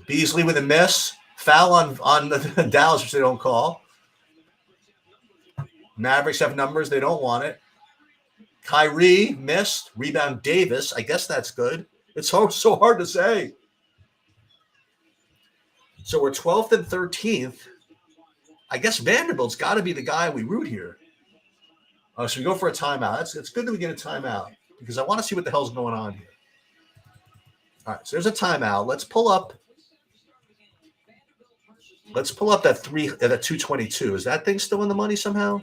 Beasley with a miss. Foul on the Dallas, which they don't call. Mavericks have numbers. They don't want it. Kyrie missed. Rebound Davis. I guess that's good. It's so hard to say. So we're 12th and 13th. I guess Vanderbilt's got to be the guy we root here. Oh, so we go for a timeout. It's good that we get a timeout because I want to see what the hell's going on here. All right, so there's a timeout. Let's pull up that 222. Is that thing still in the money somehow?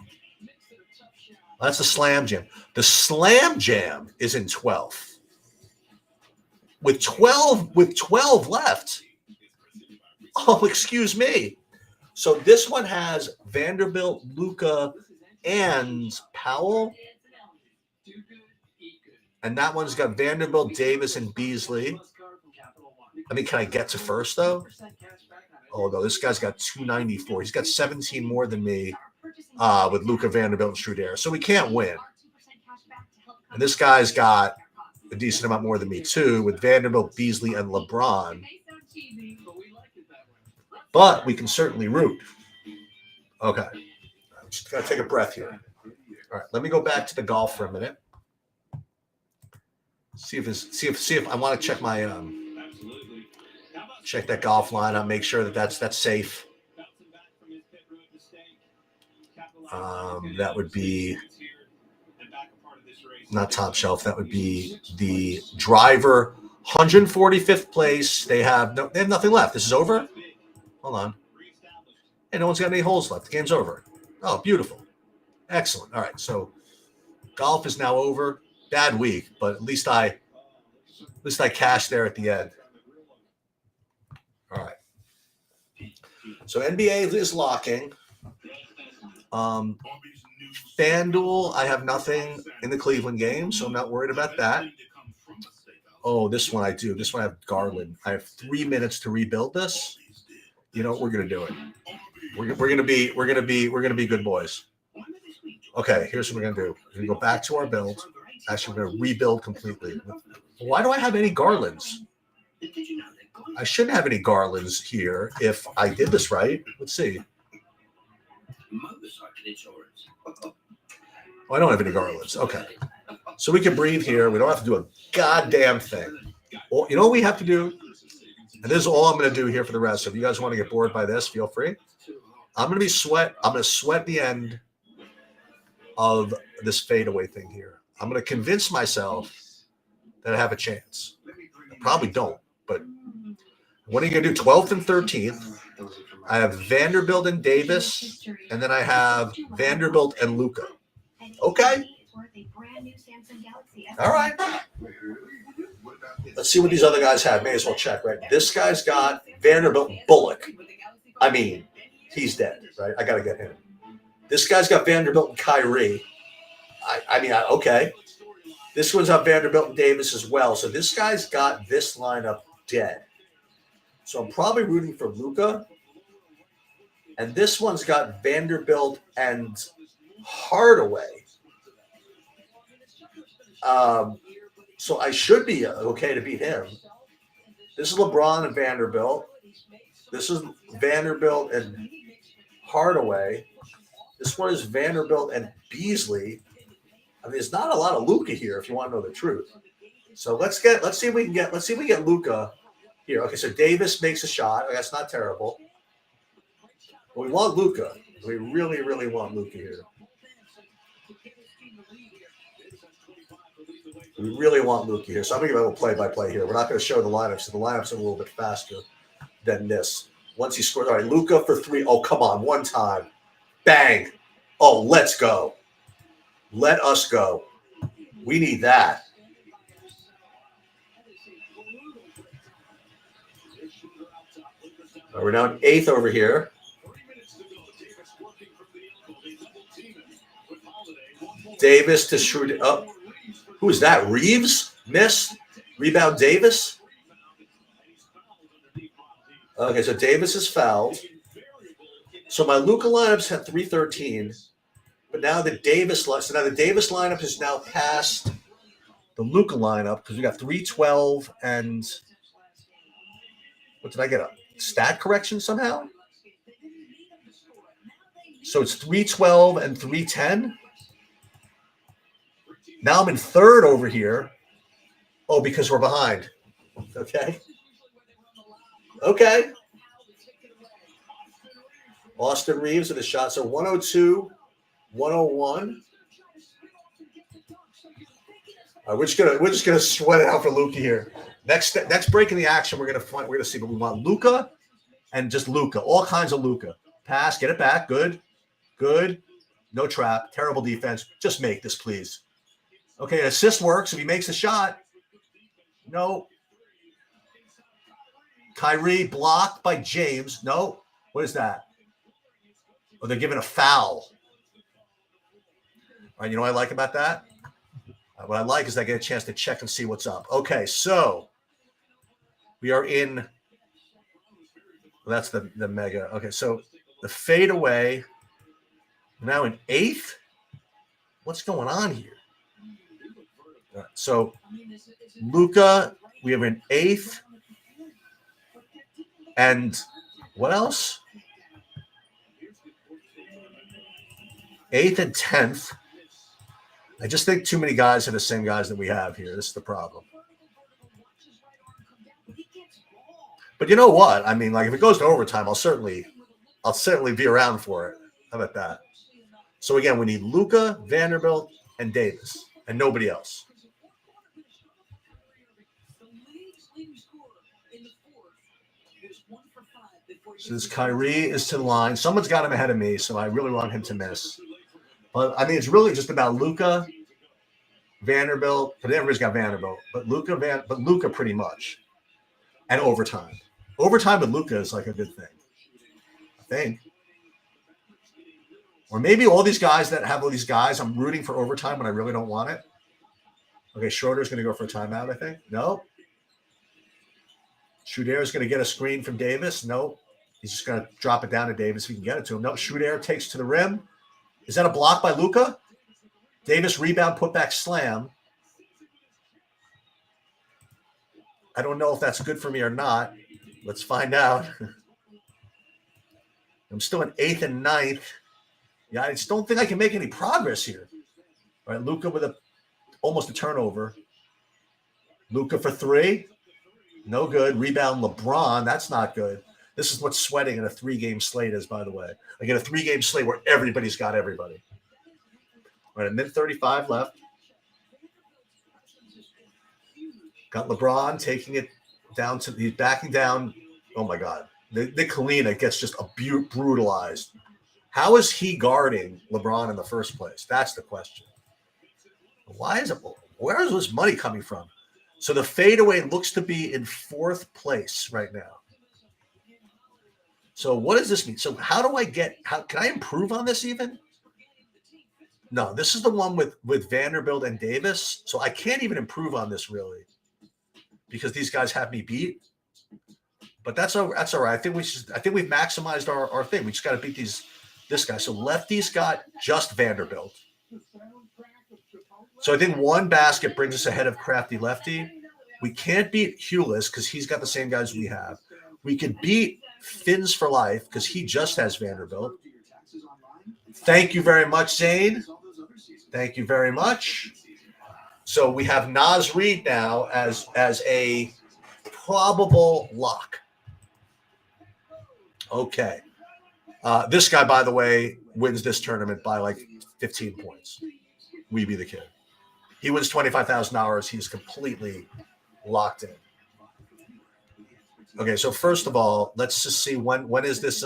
That's the Slam Jam. The Slam Jam is in 12th. With 12 left. Oh, excuse me. So this one has Vanderbilt, Luka, and Powell. And that one's got Vanderbilt, Davis, and Beasley. I mean, can I get to first, though? Oh, no, this guy's got 294. He's got 17 more than me with Luka, Vanderbilt, and Struder. So we can't win. And this guy's got a decent amount more than me, too, with Vanderbilt, Beasley, and LeBron. But we can certainly root. Okay. I'm just going to take a breath here. All right, let me go back to the golf for a minute. See if I want to check my check that golf lineup, make sure that that's safe. That would be not top shelf. That would be the driver, 145th place. They have nothing left. This is over. Hold on. Hey, no one's got any holes left. The game's over. Oh, beautiful, excellent. All right, so golf is now over. Bad week, but at least I cashed there at the end. All right. So NBA is locking. FanDuel, I have nothing in the Cleveland game, so I'm not worried about that. Oh, this one I do. This one I have Garland. I have 3 minutes to rebuild this. You know what? We're gonna do it. We're gonna be good boys. Okay, here's what we're gonna do. We're gonna go back to our build. Actually, we're gonna rebuild completely. Why do I have any Garlands? I shouldn't have any Garlands here if I did this right. Let's see. Oh, I don't have any Garlands. Okay. So we can breathe here. We don't have to do a goddamn thing. Well, you know what we have to do? And this is all I'm going to do here for the rest. So if you guys want to get bored by this, feel free. I'm going to sweat the end of this fadeaway thing here. I'm going to convince myself that I have a chance. I probably don't, but what are you going to do? 12th and 13th. I have Vanderbilt and Davis, and then I have Vanderbilt and Luka. Okay. All right. Let's see what these other guys have. May as well check, right? This guy's got Vanderbilt and Bullock. I mean, he's dead, right? I got to get him. This guy's got Vanderbilt and Kyrie. Okay. This one's got Vanderbilt and Davis as well. So this guy's got this lineup dead. So I'm probably rooting for Luka. And this one's got Vanderbilt and Hardaway. So I should be okay to beat him. This is LeBron and Vanderbilt. This is Vanderbilt and Hardaway. This one is Vanderbilt and Beasley. I mean, there's not a lot of Luka here, if you want to know the truth. So let's see if we get Luka here. Okay, so Davis makes a shot. That's not terrible. But we want Luka. We really, really want Luka here. We really want Luka here. So I'm going to give him a play-by-play here. We're not going to show the lineup, so the lineup's a little bit faster than this. Once he scores, all right, Luka for 3. Oh, come on, one time. Bang. Oh, let's go. Let us go. We need that. Right, we're down 8th over here. Davis to Schroeder. Oh, who is that? Reeves? Miss? Rebound Davis? Okay, so Davis is fouled. So my Luka lineups had 313, but now the Davis lineup is now past the Luka lineup because we got 312 and what did I get? A stat correction somehow? So it's 312 and 310. Now I'm in 3rd over here. Oh, because we're behind. Okay. Austin Reeves with a shot. So 102, 101. We're just gonna sweat it out for Luka here. Next break in the action, we're gonna see. But we want Luka and just Luka, all kinds of Luka. Pass, get it back, good. No trap, terrible defense. Just make this, please. Okay, assist works if he makes a shot. No. Kyrie blocked by James. No. What is that? Oh, they're giving a foul. right, you know what I like about that? What I like is I get a chance to check and see what's up. Okay, so we are in. Well, that's the mega. Okay, so the fadeaway now in 8th. What's going on here? All right, so Luca, we have in 8th, and what else? 8th and 10th. I just think too many guys are the same guys that we have here. This is the problem. But you know what? I mean, like if it goes to overtime, I'll certainly be around for it. How about that? So again, we need Luca, Vanderbilt, and Davis, and nobody else. So this Kyrie is to the line. Someone's got him ahead of me, so I really want him to miss. But I mean, it's really just about Luca, Vanderbilt, but everybody's got Vanderbilt, but Luca pretty much, and overtime. Overtime with Luca is like a good thing, I think. Or maybe all these guys that have all these guys, I'm rooting for overtime when I really don't want it. Okay, Schroeder's going to go for a timeout, I think. No. Schroeder's going to get a screen from Davis. No. He's just going to drop it down to Davis if he can get it to him. No, Schroeder takes to the rim. Is that a block by Luca? Davis rebound, put back, slam. I don't know if that's good for me or not. Let's find out. I'm still in 8th and 9th. Yeah, I just don't think I can make any progress here. All right, Luca with almost a turnover. Luca for 3. No good. Rebound LeBron. That's not good. This is what sweating in a 3-game slate is, by the way. I get a 3-game slate where everybody's got everybody. All right, a minute 35 left. Got LeBron taking it down to – he's backing down. Oh, my God. Nick Kalina gets just brutalized. How is he guarding LeBron in the first place? That's the question. Why is it? Where is this money coming from? So the fadeaway looks to be in 4th place right now. So what does this mean? So how do I can I improve on this even? No, this is the one with Vanderbilt and Davis. So I can't even improve on this really because these guys have me beat. But that's all right. I think we've maximized our thing. We just got to beat this guy. So lefty's got just Vanderbilt. So I think one basket brings us ahead of Crafty Lefty. We can't beat Hewless because he's got the same guys we have. We could beat Fins for Life because he just has Vanderbilt. Thank you very much, Zane. Thank you very much. So we have Naz Reid now as a probable lock. Okay. This guy, by the way, wins this tournament by like 15 points. We be the kid. He wins $25,000. He's completely locked in. Okay, so first of all, let's just see when is this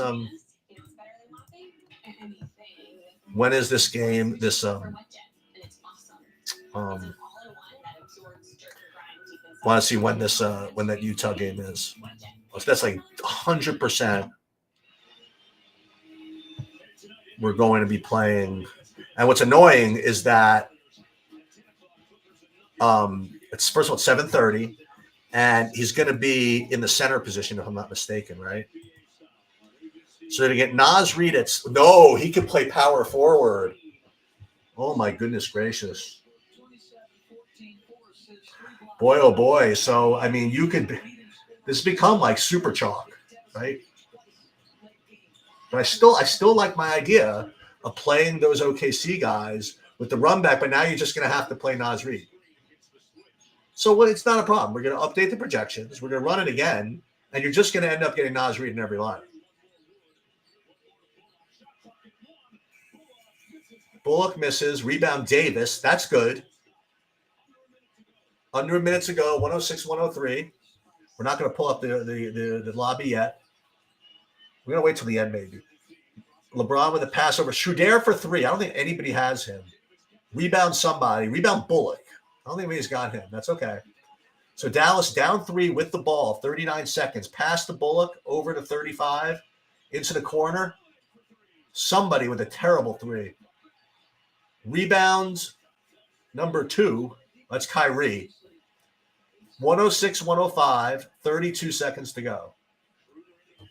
when is this game want to see when that Utah game is. So that's like 100%. We're going to be playing, and what's annoying is that it's first of all 7:30, and he's going to be in the center position if I'm not mistaken, right? So to get Naz Reid, he could play power forward. Oh my goodness gracious! Boy, oh boy! So I mean, this become like super chalk, right? But I still like my idea of playing those OKC guys with the run back, but now you're just going to have to play Naz Reid. So it's not a problem. We're going to update the projections. We're going to run it again, and you're just going to end up getting Naz Reid in every line. Bullock misses. Rebound Davis. That's good. Under a minute to go, 106, 103. We're not going to pull up the lobby yet. We're going to wait till the end, maybe. LeBron with a pass over. Schroeder for 3. I don't think anybody has him. Rebound somebody. Rebound Bullock. I don't think anybody's got him. That's okay. So Dallas down 3 with the ball. 39 seconds. Pass to Bullock over to 35. Into the corner. Somebody with a terrible 3. Rebound number 2. That's Kyrie. 106, 105, 32 seconds to go.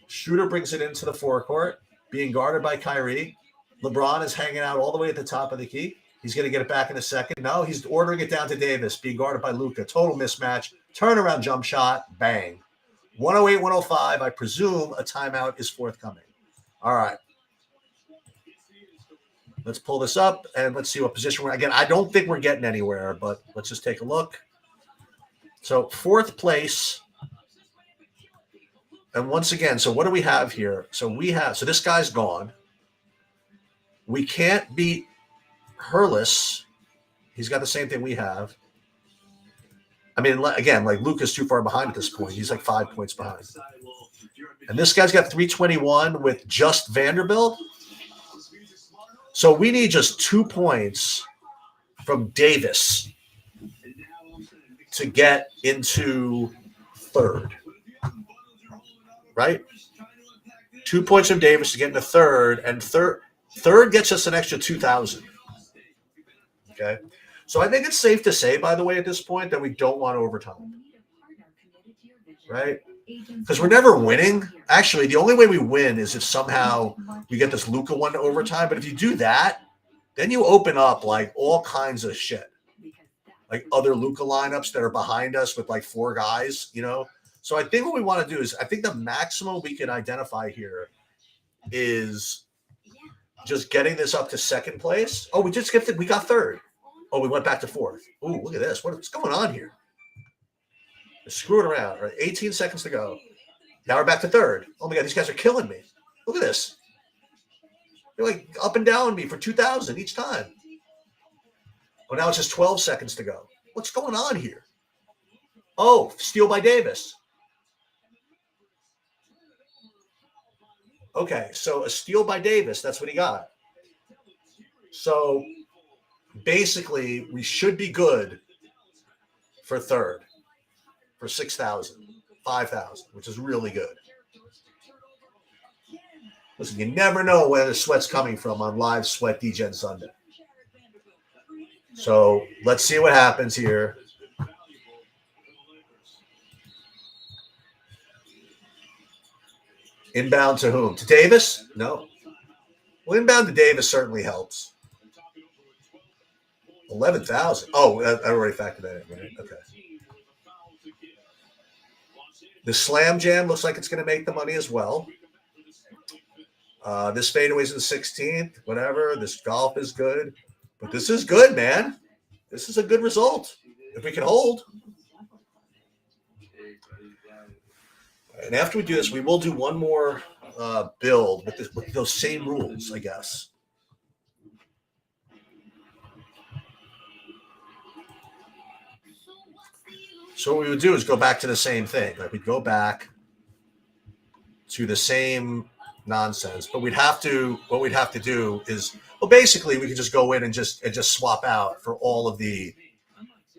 Shooter brings it into the forecourt, being guarded by Kyrie. LeBron is hanging out all the way at the top of the key. He's going to get it back in a second. No, he's ordering it down to Davis, being guarded by Luka. Total mismatch. Turnaround jump shot. Bang. 108, 105. I presume a timeout is forthcoming. All right. Let's pull this up and let's see what position we're in. Again, I don't think we're getting anywhere, but let's just take a look. So 4th place. And once again, so what do we have here? So this guy's gone. We can't beat Hurlis. He's got the same thing we have. I mean, again, like Luka's too far behind at this point. He's like 5 points behind. And this guy's got 321 with just Vanderbilt. So we need just 2 points from Davis to get into 3rd. Right? 2 points from Davis to get into 3rd, and third gets us an extra 2,000. Okay? So I think it's safe to say, by the way, at this point, that we don't want overtime. Right? Because we're never winning. Actually, the only way we win is if somehow we get this Luka one to overtime. But if you do that, then you open up like all kinds of shit. Like other Luka lineups that are behind us with like 4 guys, you know? So I think what we want to do is, I think the maximum we can identify here is just getting this up to 2nd place. Oh, we got 3rd. Oh, we went back to 4th. Ooh, look at this. What's going on here? They're screwing around. Right? 18 seconds to go. Now we're back to 3rd. Oh my God, these guys are killing me. Look at this. They're like up and down me for 2,000 each time. Oh, now it's just 12 seconds to go. What's going on here? Oh, steal by Davis. Okay, so a steal by Davis, that's what he got. So basically, we should be good for 3rd, for 6,000, 5,000, which is really good. Listen, you never know where the sweat's coming from on live Sweat Degen Sunday. So let's see what happens here. Inbound to whom? To Davis? No. Well, inbound to Davis certainly helps. 11,000. Oh, I already factored that in, right? Okay. The Slam Jam looks like it's going to make the money as well. This fadeaway's in the 16th. Whatever. This golf is good. But this is good, man. This is a good result. If we can hold. And after we do this, we will do one more build with those same rules, I guess. So what we would do is go back to the same thing. Like we'd go back to the same nonsense, but what we'd have to do is, well, basically we could just go in and just swap out for all of the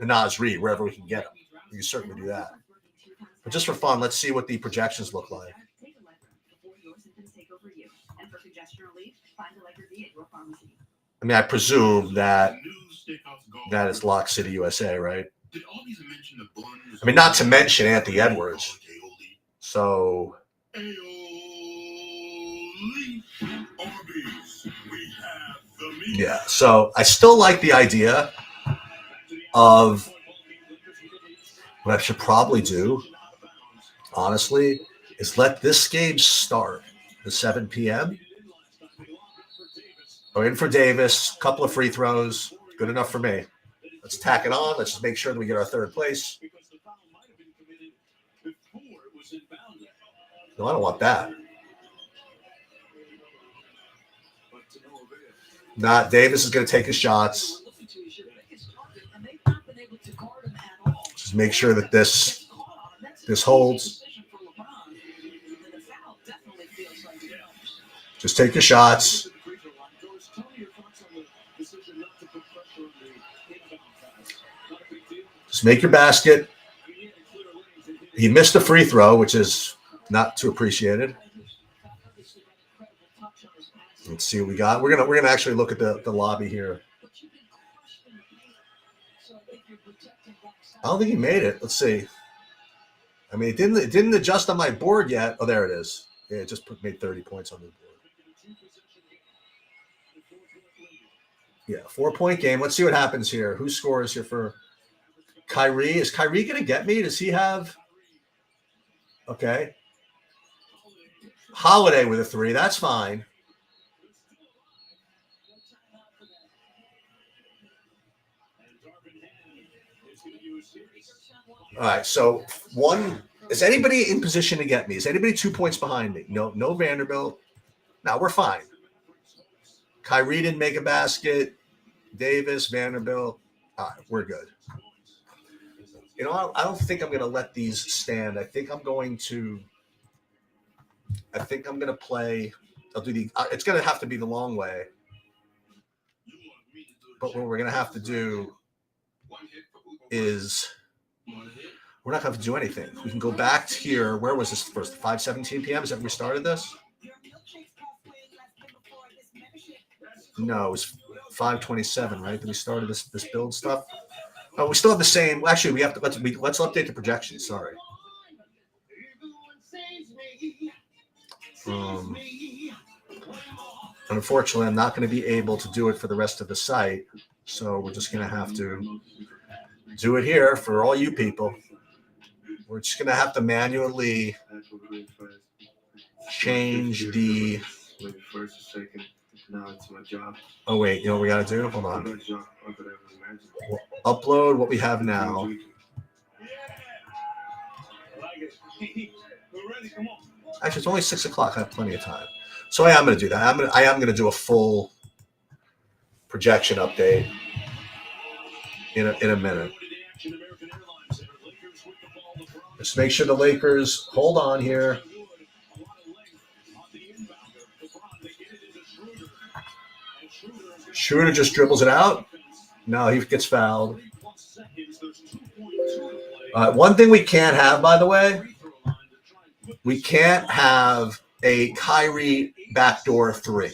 Nas Reed wherever we can get them. We can certainly do that. But just for fun, let's see what the projections look like. I mean, I presume that is Lock City, USA, right? I mean, not to mention Anthony Edwards. So, yeah. So I still like the idea of what I should probably do, honestly, is let this game start at 7 p.m. Go in for Davis, couple of free throws, good enough for me. Let's tack it on. Let's just make sure that we get our 3rd place. No, I don't want that. Not Davis is going to take his shots. Just make sure that this holds. Just take your shots. Just make your basket. He missed a free throw, which is not too appreciated. Let's see what we got. We're gonna actually look at the lobby here. I don't think he made it. Let's see. I mean, it didn't adjust on my board yet. Oh, there it is. Yeah, it just made 30 points on the board. Yeah, 4-point game. Let's see what happens here. Who scores here for Kyrie? Is Kyrie going to get me? Does he have? Okay. Holiday with a 3. That's fine. All right. So one. Is anybody in position to get me? Is anybody 2 points behind me? No Vanderbilt. No, we're fine. Kyrie didn't make a basket. Davis, Vanderbilt. All right, we're good. You know, I don't think I'm going to let these stand. I think I'm going to play. I'll do the. It's going to have to be the long way. But what we're going to have to do is we're not going to have to do anything. We can go back to here. Where was this first? 5:17 p.m. Is that when we started this? No, it was 5:27, right? That we started this build stuff. Oh, we still have the same. Actually, we have to let's update the projections. Sorry. Unfortunately, I'm not going to be able to do it for the rest of the site, so we're just going to have to do it here for all you people. We're just going to have to manually change the. Oh wait, you know what we got to do? Hold on. We'll upload what we have now. Actually, it's only 6 o'clock. I have plenty of time. So I am going to do that. I am going to do a full projection update in a minute. Just make sure the Lakers hold on here. Schroeder just dribbles it out. No, he gets fouled. One thing we can't have, by the way, we can't have a Kyrie backdoor 3.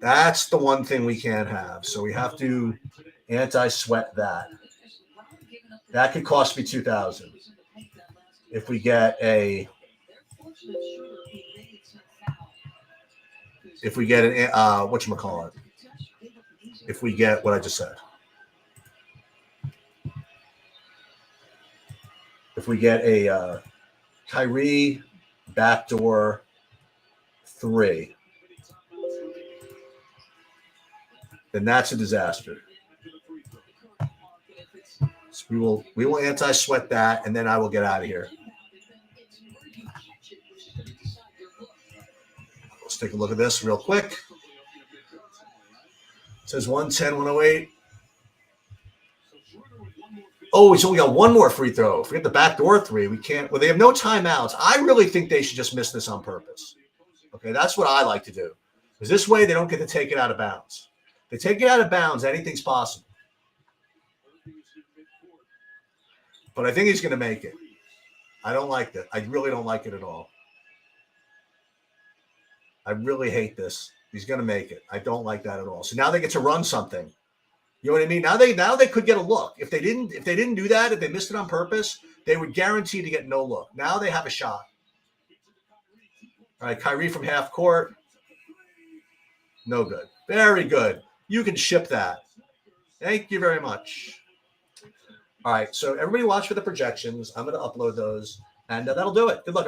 That's the one thing we can't have. So we have to anti-sweat that. That could cost me $2,000 if we get an whatchamacallit. If we get what I just said. If we get a Kyrie backdoor 3, then that's a disaster. So we will anti-sweat that, and then I will get out of here. Let's take a look at this real quick. It says 110, 108. Oh, he's only got one more free throw. Forget the backdoor 3. We can't. Well, they have no timeouts. I really think they should just miss this on purpose. Okay, that's what I like to do. Because this way they don't get to take it out of bounds. If they take it out of bounds, anything's possible. But I think he's going to make it. I don't like that. I really don't like it at all. I really hate this. He's going to make it. I don't like that at all. So now they get to run something. You know what I mean? Now they could get a look. If they didn't do that, if they missed it on purpose, they would guarantee to get no look. Now they have a shot. All right, Kyrie from half court. No good. Very good. You can ship that. Thank you very much. All right, so everybody watch for the projections. I'm going to upload those, and that'll do it. Good luck, everybody.